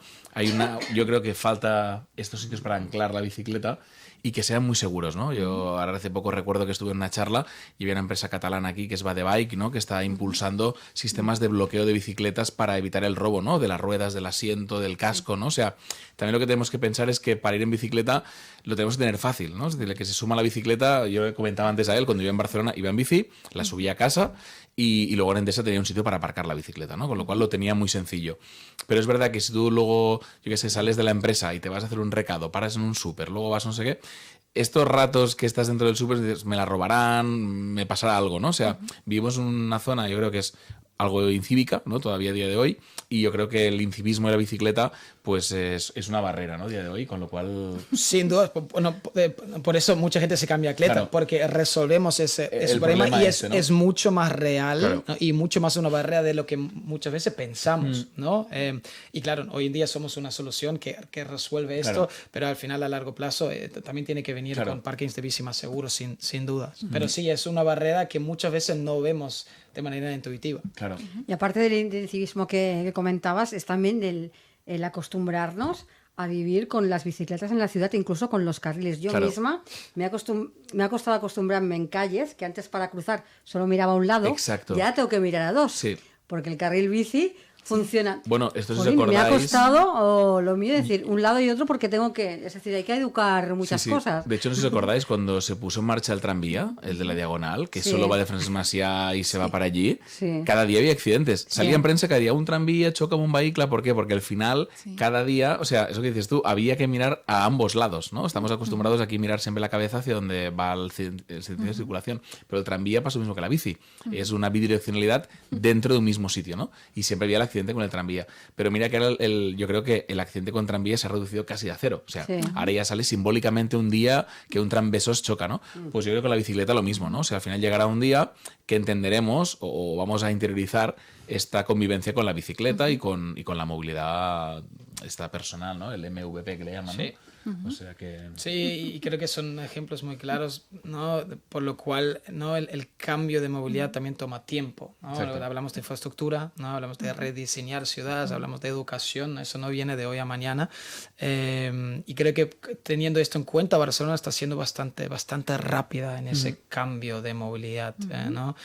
Yo creo que falta estos sitios para anclar la bicicleta y que sean muy seguros, ¿no? Yo ahora hace poco recuerdo que estuve en una charla y había una empresa catalana aquí que es Vadebike, ¿no?, que está impulsando sistemas de bloqueo de bicicletas para evitar el robo, ¿no?, de las ruedas, del asiento, del casco, ¿no? O sea, también lo que tenemos que pensar es que para ir en bicicleta lo tenemos que tener fácil, ¿no? Es decir, el que se suma a la bicicleta, yo le comentaba antes a él, cuando yo en Barcelona iba en bici, la subía a casa y luego en Endesa tenía un sitio para aparcar la bicicleta, ¿no? Con lo cual lo tenía muy sencillo. Pero es verdad que si tú luego, yo qué sé, sales de la empresa y te vas a hacer un recado, paras en un súper, luego vas a no sé qué, estos ratos que estás dentro del súper, me la robarán, me pasará algo, ¿no? O sea, vivimos en una zona, yo creo que es algo incívica, ¿no?, todavía a día de hoy, y yo creo que el incivismo de la bicicleta pues es una barrera, ¿no?, a día de hoy, con lo cual... Sin duda, bueno, por eso mucha gente se cambia a Cleta, claro, porque resolvemos ese problema y es mucho más real, claro, ¿no?, y mucho más una barrera de lo que muchas veces pensamos, ¿no? Y claro, hoy en día somos una solución que resuelve esto, claro, pero al final a largo plazo también tiene que venir, claro, con parkings de bici más seguros, sin dudas. Pero sí, es una barrera que muchas veces no vemos de manera intuitiva. Claro. Y aparte del incivismo que comentabas, es también el acostumbrarnos a vivir con las bicicletas en la ciudad, incluso con los carriles. Yo, claro, misma me ha costado acostumbrarme en calles, que antes para cruzar solo miraba a un lado. Exacto. Ya tengo que mirar a dos, sí, porque el carril bici funciona. Bueno, esto si os acordáis... Me ha costado lo mío, decir, un lado y otro, porque tengo que... Es decir, hay que educar muchas cosas. De hecho, no sé si os acordáis, cuando se puso en marcha el tranvía, el de la Diagonal, que solo va de Francesc Macià y se va para allí, cada día había accidentes. Salía en prensa cada día un tranvía, choca amb un vehicle. ¿Por qué? Porque al final, cada día, o sea, eso que dices tú, había que mirar a ambos lados, ¿no? Estamos acostumbrados aquí a mirar siempre la cabeza hacia donde va el sentido de circulación. Pero el tranvía pasa lo mismo que la bici. Es una bidireccionalidad dentro de un mismo sitio, ¿no? Y siempre había el accidente con el tranvía. Pero mira que yo creo que el accidente con tranvía se ha reducido casi a cero. O sea, ahora ya sale simbólicamente un día que un tranvesos choca, ¿no? Pues yo creo que con la bicicleta lo mismo, ¿no? O sea, al final llegará un día que entenderemos o vamos a interiorizar esta convivencia con la bicicleta y con la movilidad esta personal, ¿no? El MVP que le llaman, ¿no? O sea que... Sí, y creo que son ejemplos muy claros, ¿no? Por lo cual, ¿no?, el cambio de movilidad también toma tiempo, ¿no? Hablamos de infraestructura, ¿no? Hablamos de rediseñar ciudades, hablamos de educación, eso no viene de hoy a mañana. Y creo que teniendo esto en cuenta, Barcelona está siendo bastante rápida en ese cambio de movilidad, ¿no?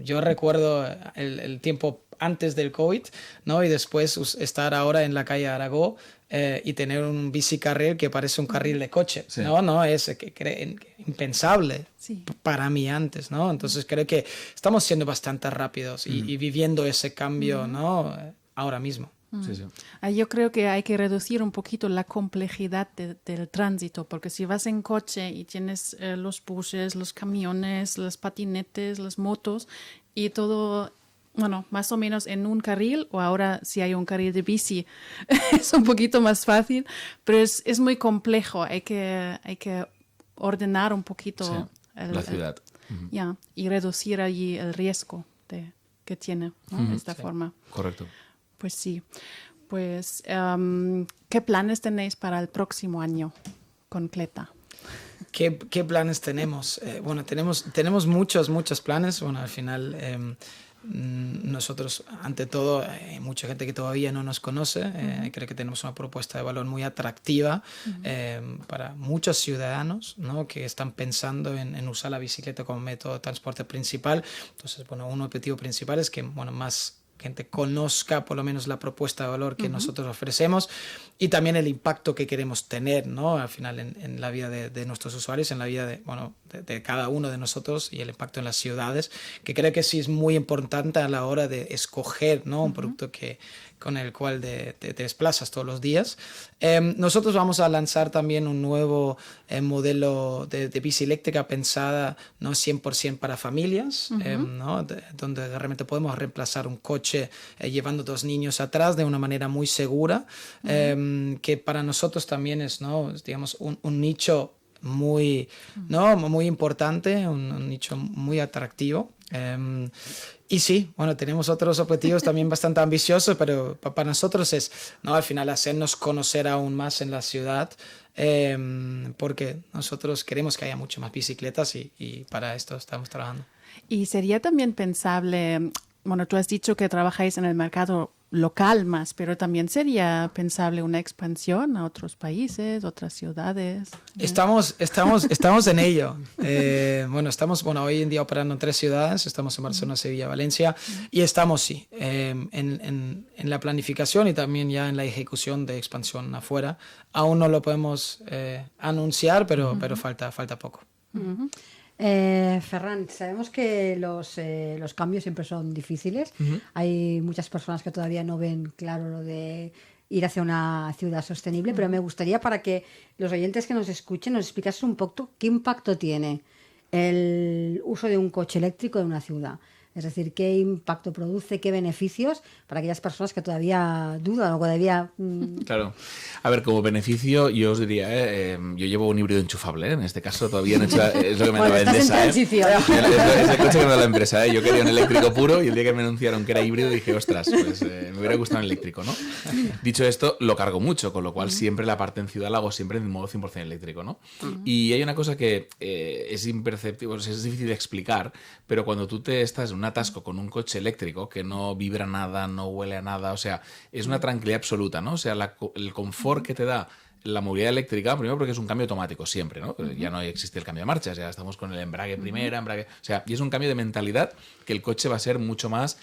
Yo recuerdo el tiempo antes del COVID, ¿no? Y después estar ahora en la calle Aragó y tener un bicicarril que parece un carril de coche, ¿no? Es impensable para mí antes, ¿no? Entonces creo que estamos siendo bastante rápidos y viviendo ese cambio, ¿no?, ahora mismo. Yo creo que hay que reducir un poquito la complejidad del tránsito, porque si vas en coche y tienes los buses, los camiones, los patinetes, las motos y todo... Bueno, más o menos en un carril, o ahora si hay un carril de bici es un poquito más fácil, pero es muy complejo. Hay que ordenar un poquito la ciudad. Y reducir allí el riesgo que tiene, ¿no? De esta forma. Correcto. Pues sí. Pues, ¿qué planes tenéis para el próximo año con Cleta? ¿Qué planes tenemos? Bueno, tenemos muchos planes. Bueno, al final... nosotros, ante todo, hay mucha gente que todavía no nos conoce. Creo que tenemos una propuesta de valor muy atractiva para muchos ciudadanos, ¿no?, que están pensando en usar la bicicleta como método de transporte principal. Entonces, bueno, un objetivo principal es que, bueno, más gente conozca por lo menos la propuesta de valor que nosotros ofrecemos y también el impacto que queremos tener, ¿no? Al final en la vida de nuestros usuarios, en la vida de cada uno de nosotros y el impacto en las ciudades, que creo que sí es muy importante a la hora de escoger, ¿no? Un producto con el cual te desplazas todos los días. Nosotros vamos a lanzar también un nuevo modelo de bici eléctrica pensada, ¿no? 100% para familias, ¿no? Donde realmente podemos reemplazar un coche llevando 2 niños atrás de una manera muy segura, que para nosotros también es, ¿no? Digamos, un nicho muy, ¿no? Muy importante, un nicho muy atractivo. Y sí, bueno, tenemos otros objetivos también bastante ambiciosos, pero para nosotros es, ¿no? Al final hacernos conocer aún más en la ciudad, porque nosotros queremos que haya mucho más bicicletas y para esto estamos trabajando. Y sería también pensable, bueno, tú has dicho que trabajáis en el mercado local más, pero también sería pensable una expansión a otros países, otras ciudades. Estamos en ello. Estamos hoy en día operando en 3 ciudades. Estamos en Barcelona, Sevilla, Valencia. Y estamos, sí, en la planificación y también ya en la ejecución de expansión afuera. Aún no lo podemos anunciar, pero falta poco. Ferran, sabemos que los cambios siempre son difíciles. Hay muchas personas que todavía no ven claro lo de ir hacia una ciudad sostenible, pero me gustaría, para que los oyentes que nos escuchen, nos explicases un poco qué impacto tiene el uso de un coche eléctrico en una ciudad. Es decir, qué impacto produce, qué beneficios para aquellas personas que todavía dudan o todavía... Claro. A ver, como beneficio, yo os diría, yo llevo un híbrido enchufable, en este caso todavía no he hecho, es lo que me da la Endesa. Es el coche que me da la empresa, Yo quería un eléctrico puro y el día que me anunciaron que era híbrido dije, ostras, pues me hubiera gustado un eléctrico, ¿no? Dicho esto, lo cargo mucho, con lo cual siempre la parte en ciudad la hago siempre en modo 100% eléctrico, ¿no? Y hay una cosa que es imperceptible, es difícil de explicar, pero cuando tú te estás en un atasco con un coche eléctrico que no vibra nada, no huele a nada, o sea, es una tranquilidad absoluta, ¿no? O sea, el confort que te da la movilidad eléctrica, primero porque es un cambio automático siempre, ¿no? Ya no existe el cambio de marchas, ya estamos con el embrague primera, embrague... O sea, y es un cambio de mentalidad que el coche va a ser mucho más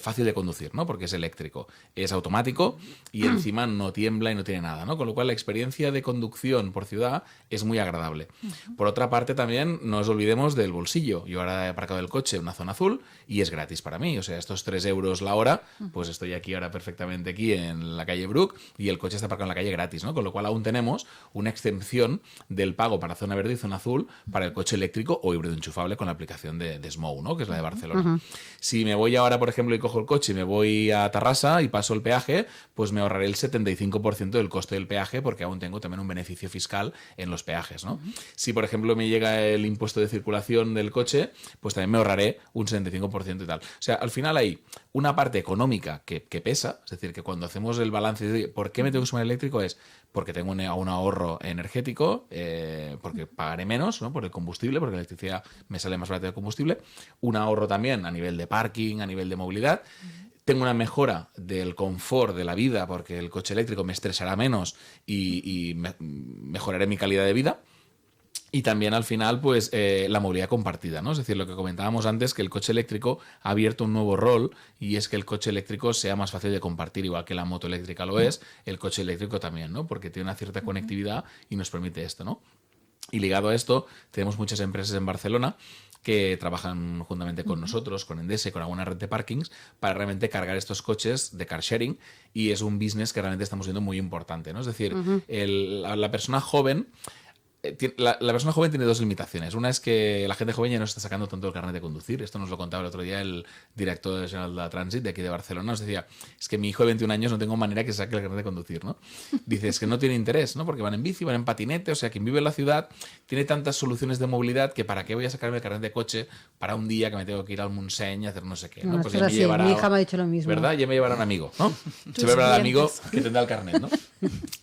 fácil de conducir, ¿no? Porque es eléctrico, es automático y encima no tiembla y no tiene nada, ¿no? Con lo cual la experiencia de conducción por ciudad es muy agradable. Por otra parte también no nos olvidemos del bolsillo. Yo ahora he aparcado el coche en una zona azul y es gratis para mí. O sea, estos 3 euros la hora, pues estoy aquí ahora perfectamente aquí en la calle Bruc y el coche está aparcado en la calle gratis, ¿no? Con lo cual aún tenemos una excepción del pago para zona verde y zona azul para el coche eléctrico o híbrido enchufable con la aplicación de Smou, ¿no? Que es la de Barcelona. Si me voy ahora, por ejemplo, y cojo el coche y me voy a Tarrasa y paso el peaje, pues me ahorraré el 75% del coste del peaje porque aún tengo también un beneficio fiscal en los peajes, ¿no? Si, por ejemplo, me llega el impuesto de circulación del coche, pues también me ahorraré un 75% y tal. O sea, al final hay una parte económica que pesa, es decir, que cuando hacemos el balance de ¿por qué me tengo que sumar eléctrico? Es porque tengo un ahorro energético, porque pagaré menos, ¿no? Por el combustible, porque la electricidad me sale más barata de combustible. Un ahorro también a nivel de parking, a nivel de movilidad. Tengo una mejora del confort de la vida, porque el coche eléctrico me estresará menos y mejoraré mi calidad de vida. Y también al final, pues, la movilidad compartida, ¿no? Es decir, lo que comentábamos antes, que el coche eléctrico ha abierto un nuevo rol y es que el coche eléctrico sea más fácil de compartir, igual que la moto eléctrica lo es, el coche eléctrico también, ¿no? Porque tiene una cierta conectividad y nos permite esto, ¿no? Y ligado a esto, tenemos muchas empresas en Barcelona que trabajan juntamente con nosotros, con Endesa y con alguna red de parkings para realmente cargar estos coches de car sharing y es un business que realmente estamos viendo muy importante, ¿no? Es decir, la persona joven... La persona joven tiene 2 limitaciones. Una es que la gente joven ya no está sacando tanto el carnet de conducir. Esto nos lo contaba el otro día el director general de la Transit de aquí de Barcelona. Nos decía, es que mi hijo de 21 años no tengo manera que saque el carnet de conducir, ¿no? Dice, es que no tiene interés, ¿no? Porque van en bici, van en patinete. O sea, quien vive en la ciudad tiene tantas soluciones de movilidad que para qué voy a sacarme el carnet de coche para un día que me tengo que ir al Montseny a hacer no sé qué, ¿no? Pues ya me llevará, mi hija me ha dicho lo mismo. ¿Verdad? Ya me llevará un amigo, ¿no? Se me llevará el amigo que tendrá el carnet, ¿no?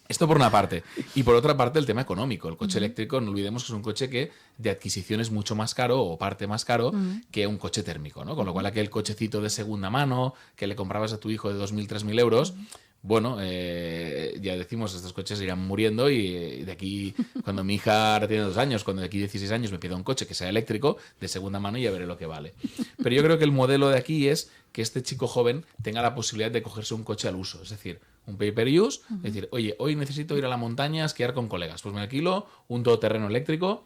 Esto por una parte. Y por otra parte, el tema económico. El coche eléctrico, no olvidemos que es un coche que de adquisición es mucho más caro o parte más caro que un coche térmico, ¿no? Con lo cual aquel cochecito de segunda mano que le comprabas a tu hijo de 2.000, 3.000 euros, bueno, ya decimos, estos coches irán muriendo y de aquí, cuando mi hija ahora tiene 2 años, cuando de aquí 16 años me pida un coche que sea eléctrico, de segunda mano, ya veré lo que vale. Pero yo creo que el modelo de aquí es que este chico joven tenga la posibilidad de cogerse un coche al uso, es decir, un pay-per-use, es decir, oye, hoy necesito ir a la montaña a esquiar con colegas, pues me alquilo un todoterreno eléctrico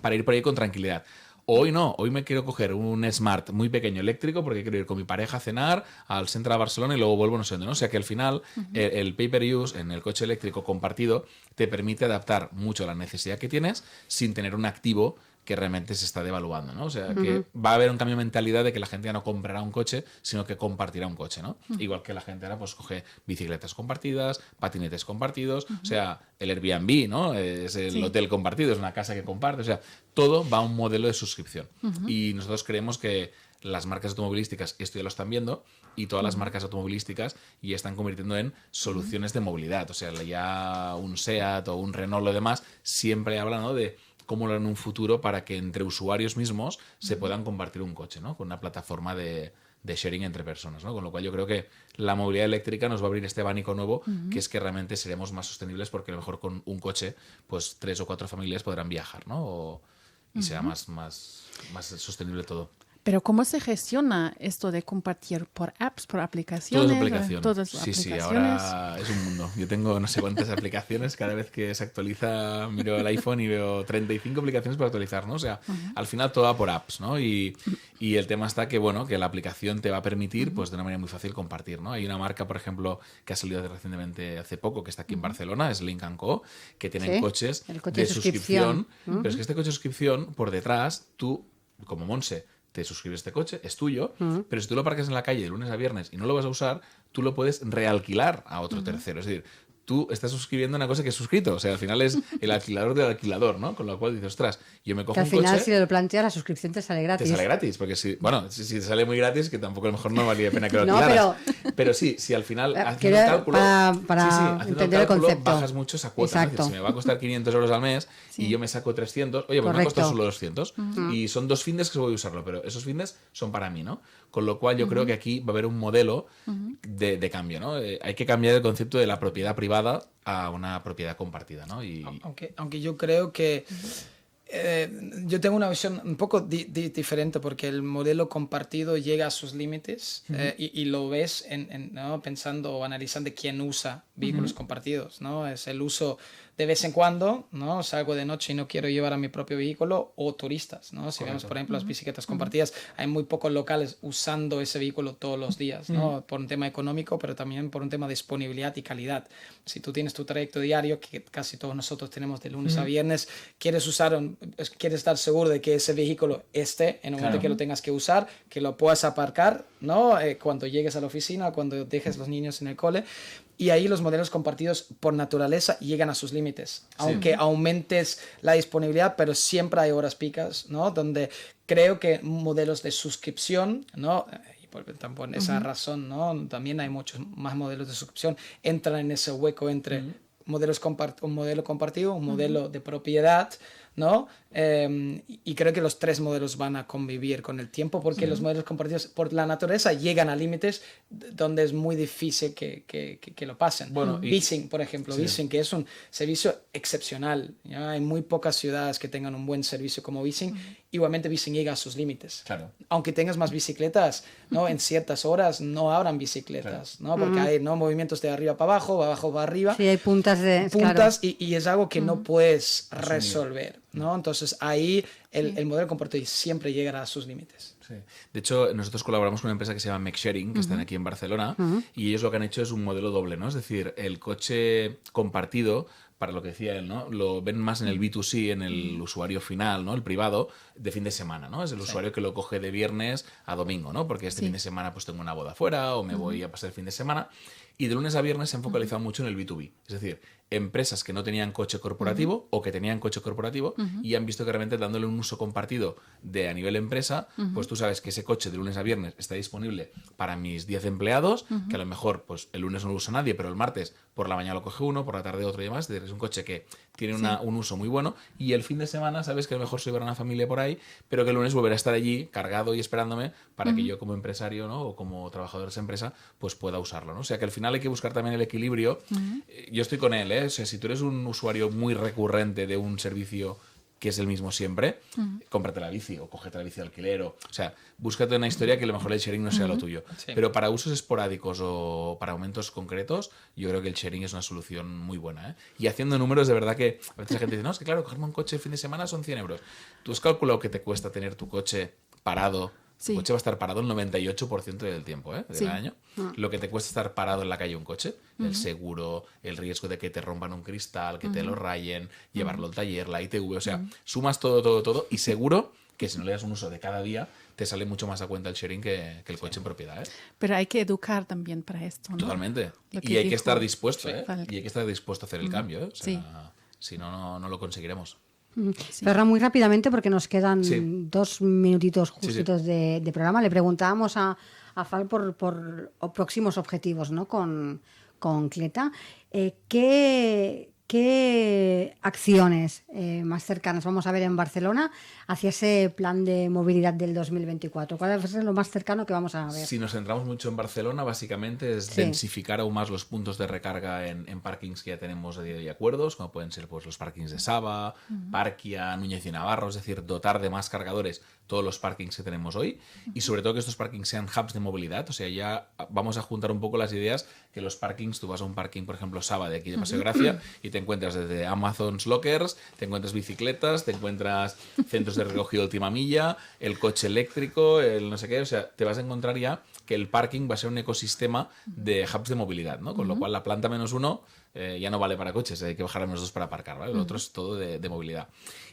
para ir por ahí con tranquilidad. Hoy no, hoy me quiero coger un Smart muy pequeño eléctrico porque quiero ir con mi pareja a cenar al centro de Barcelona y luego vuelvo no sé dónde, ¿no? O sea que al final el pay-per-use en el coche eléctrico compartido te permite adaptar mucho a la necesidad que tienes sin tener un activo que realmente se está devaluando, ¿no? O sea, que va a haber un cambio de mentalidad de que la gente ya no comprará un coche, sino que compartirá un coche, ¿no? Igual que la gente ahora pues coge bicicletas compartidas, patinetes compartidos, o sea, el Airbnb, ¿no? Es el hotel compartido, es una casa que comparte, o sea, todo va a un modelo de suscripción. Y nosotros creemos que las marcas automovilísticas, esto ya lo están viendo, y todas las marcas automovilísticas ya están convirtiendo en soluciones de movilidad. O sea, ya un SEAT o un Renault o lo demás siempre hablan, ¿no?, de cómo lo harán en un futuro para que entre usuarios mismos se puedan compartir un coche, ¿no? Con una plataforma de sharing entre personas, ¿no? Con lo cual yo creo que la movilidad eléctrica nos va a abrir este abanico nuevo, que es que realmente seremos más sostenibles porque a lo mejor con un coche, pues 3 o 4 familias podrán viajar, ¿no? Y será más sostenible todo. Pero ¿cómo se gestiona esto de compartir por apps, por aplicaciones? Todo es aplicación. Todas las Sí, aplicaciones. ahora es un mundo. Yo tengo no sé cuántas aplicaciones. Cada vez que se actualiza, miro el iPhone y veo 35 aplicaciones para actualizar, ¿no? O sea, al final todo va por apps, ¿no? Y el tema está que, bueno, que la aplicación te va a permitir, pues de una manera muy fácil compartir, ¿no? Hay una marca, por ejemplo, que ha salido recientemente hace poco, que está aquí en Barcelona, es Lynk & Co, que tienen coches el coche de suscripción. suscripción. Pero es que este coche de suscripción, por detrás, tú, como Monse, te suscribes este coche, es tuyo, pero si tú lo parques en la calle de lunes a viernes y no lo vas a usar, tú lo puedes realquilar a otro tercero. Es decir, tú estás suscribiendo una cosa que es suscrito. O sea, al final es el alquilador del alquilador, ¿no? Con lo cual dices, ostras, yo me cojo Que al un final, coche... si lo planteas, la suscripción te sale gratis. Te sale gratis, porque si te sale muy gratis, que tampoco a lo mejor no valía la pena que lo No, alquilaras. Pero sí, si al final haciendo el cálculo, para haciendo entender el concepto. bajas mucho esa cuota. ¿No? Es decir, si me va a costar 500 euros al mes y yo me saco 300, oye, pues me ha costado solo 200. Y son 2 fines que voy a usarlo, pero esos fines son para mí, ¿no? Con lo cual yo creo que aquí va a haber un modelo de cambio, ¿no? Hay que cambiar el concepto de la propiedad privada a una propiedad compartida, ¿no? Aunque yo creo que yo tengo una visión un poco diferente porque el modelo compartido llega a sus límites y lo ves ¿no? pensando o analizando quién usa vehículos compartidos, ¿no? Es el uso de vez en cuando, ¿no? Salgo de noche y no quiero llevar a mi propio vehículo, o turistas, ¿no? Si vemos, por ejemplo, las bicicletas compartidas, hay muy pocos locales usando ese vehículo todos los días, ¿no? Por un tema económico, pero también por un tema de disponibilidad y calidad. Si tú tienes tu trayecto diario, que casi todos nosotros tenemos de lunes a viernes, quieres estar seguro de que ese vehículo esté en el momento que lo tengas que usar, que lo puedas aparcar, ¿no? Cuando llegues a la oficina, cuando dejes los niños en el cole. Y ahí los modelos compartidos por naturaleza llegan a sus límites, aunque aumentes la disponibilidad, pero siempre hay horas picas, ¿no? Donde creo que modelos de suscripción, ¿no? Y por esa razón, ¿no? También hay muchos más modelos de suscripción, entran en ese hueco entre un modelo compartido, un modelo de propiedad, ¿no? Y creo que los 3 modelos van a convivir con el tiempo porque los modelos compartidos por la naturaleza llegan a límites donde es muy difícil que lo pasen. Bueno, Leasing, por ejemplo, Leasing, que es un servicio excepcional, ¿ya? Hay muy pocas ciudades que tengan un buen servicio como Leasing. Igualmente Leasing llega a sus límites. Claro. Aunque tengas más bicicletas, ¿no? En ciertas horas no habrán bicicletas, ¿no? Porque hay, ¿no?, movimientos de arriba para abajo, abajo para arriba. Sí, hay puntas y es algo que no puedes resolver, ¿no? Entonces ahí el modelo compartido siempre llegará a sus límites. Sí. De hecho, nosotros colaboramos con una empresa que se llama MakeSharing, que están aquí en Barcelona, y ellos lo que han hecho es un modelo doble, ¿no? Es decir, el coche compartido, para lo que decía él, ¿no? Lo ven más en el B2C, en el usuario final, ¿no? El privado, de fin de semana, ¿no? Es el usuario que lo coge de viernes a domingo, ¿no? Porque este fin de semana pues tengo una boda fuera o me voy a pasar el fin de semana. Y de lunes a viernes se han focalizado mucho en el B2B. Es decir, empresas que no tenían coche corporativo o que tenían coche corporativo y han visto que realmente dándole un uso compartido a nivel empresa, pues tú sabes que ese coche de lunes a viernes está disponible para mis 10 empleados, que a lo mejor pues el lunes no lo usa nadie, pero el martes por la mañana lo coge uno, por la tarde otro y demás. Es un coche que tiene un uso muy bueno, y el fin de semana sabes que a lo mejor se llevará una familia por ahí, pero que el lunes volverá a estar allí cargado y esperándome para que yo como empresario, ¿no? O como trabajador de esa empresa pues pueda usarlo, ¿no? O sea que al final hay que buscar también el equilibrio. Yo estoy con él, ¿eh? O sea, si tú eres un usuario muy recurrente de un servicio que es el mismo siempre, cómprate la bici o cógete la bici de alquiler. O sea, búscate una historia que a lo mejor el sharing no sea lo tuyo. Sí. Pero para usos esporádicos o para momentos concretos, yo creo que el sharing es una solución muy buena, ¿eh? Y haciendo números, de verdad que a veces la gente dice, no, es que claro, cogerme un coche el fin de semana son 100 euros. ¿Tú has calculado que te cuesta tener tu coche parado? Sí. El coche va a estar parado el 98% del tiempo, del año. Lo que te cuesta estar parado en la calle un coche, el seguro, el riesgo de que te rompan un cristal, que te lo rayen, llevarlo al taller, la ITV, o sea, sumas todo y seguro que si no le das un uso de cada día, te sale mucho más a cuenta el sharing que el coche en propiedad, ¿eh? Pero hay que educar también para esto, ¿no? Totalmente. Y hay que estar dispuesto, ¿eh? Y hay que estar dispuesto a hacer el cambio, ¿eh? O sea, si no, no lo conseguiremos. Sí. Ferran, muy rápidamente, porque nos quedan 2 minutitos justitos de programa. Le preguntábamos a Fal por próximos objetivos, ¿no? con Cleta. ¿Qué acciones más cercanas vamos a ver en Barcelona hacia ese plan de movilidad del 2024? ¿Cuál va a ser lo más cercano que vamos a ver? Si nos centramos mucho en Barcelona, básicamente es densificar aún más los puntos de recarga en parkings que ya tenemos a día de hoy acuerdos, como pueden ser pues, los parkings de Saba, Parkia, Núñez y Navarro, es decir, dotar de más cargadores todos los parkings que tenemos hoy, y sobre todo que estos parkings sean hubs de movilidad. O sea, ya vamos a juntar un poco las ideas que los parkings, tú vas a un parking, por ejemplo, Saba de aquí de Paseo de Gracia, y te encuentras desde Amazon's Lockers, te encuentras bicicletas, te encuentras centros de recogido de última milla, el coche eléctrico, el no sé qué. O sea, te vas a encontrar ya que el parking va a ser un ecosistema de hubs de movilidad, ¿no? Con lo cual la planta -1 ya no vale para coches, hay que bajar a -2 para aparcar, ¿vale? Lo otro es todo de movilidad.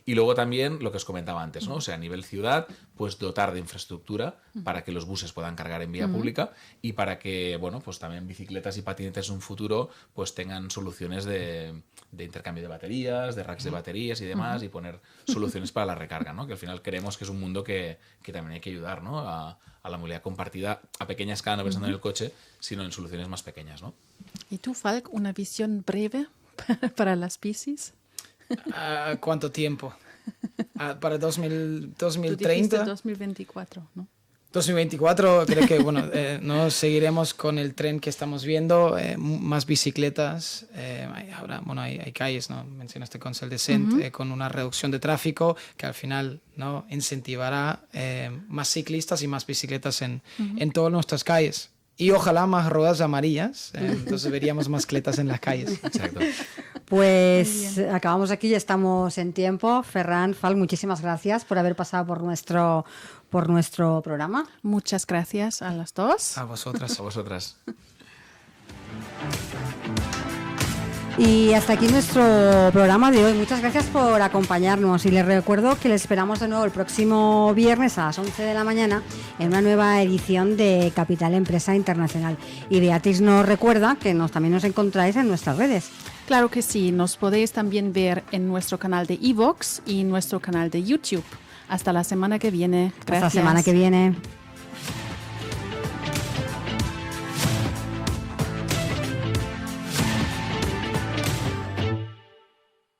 Y luego también lo que os comentaba antes, ¿no? O sea, a nivel ciudad, pues dotar de infraestructura para que los buses puedan cargar en vía pública, y para que, bueno, pues también bicicletas y patinetes en un futuro pues tengan soluciones de intercambio de baterías, de racks de baterías y demás, y poner soluciones para la recarga, ¿no? Que al final creemos que es un mundo que también hay que ayudar, ¿no? A la movilidad compartida a pequeña escala, no pensando en el coche, sino en soluciones más pequeñas, ¿no? ¿Y tú, Falk, una visión breve para las bicis? ¿Cuánto tiempo? Para 2030. Tú dijiste 2024, ¿no? 2024 creo que no seguiremos con el tren que estamos viendo, más bicicletas. Ahora hay calles, ¿no? Mencionaste Consell de Cent, con una reducción de tráfico que al final, ¿no? Incentivará más ciclistas y más bicicletas en todas nuestras calles. Y ojalá más ruedas amarillas, entonces veríamos más cletas en las calles. Exacto. Pues acabamos aquí, ya estamos en tiempo. Ferran, Fal, muchísimas gracias por haber pasado por nuestro programa. Muchas gracias a las dos. A vosotras. A vosotras. Y hasta aquí nuestro programa de hoy. Muchas gracias por acompañarnos, y les recuerdo que les esperamos de nuevo el próximo viernes a las 11 de la mañana en una nueva edición de Capital Empresa Internacional. Y Beatriz nos recuerda que también nos encontráis en nuestras redes. Claro que sí, nos podéis también ver en nuestro canal de iVoox y nuestro canal de YouTube. Hasta la semana que viene. Gracias. Hasta la semana que viene.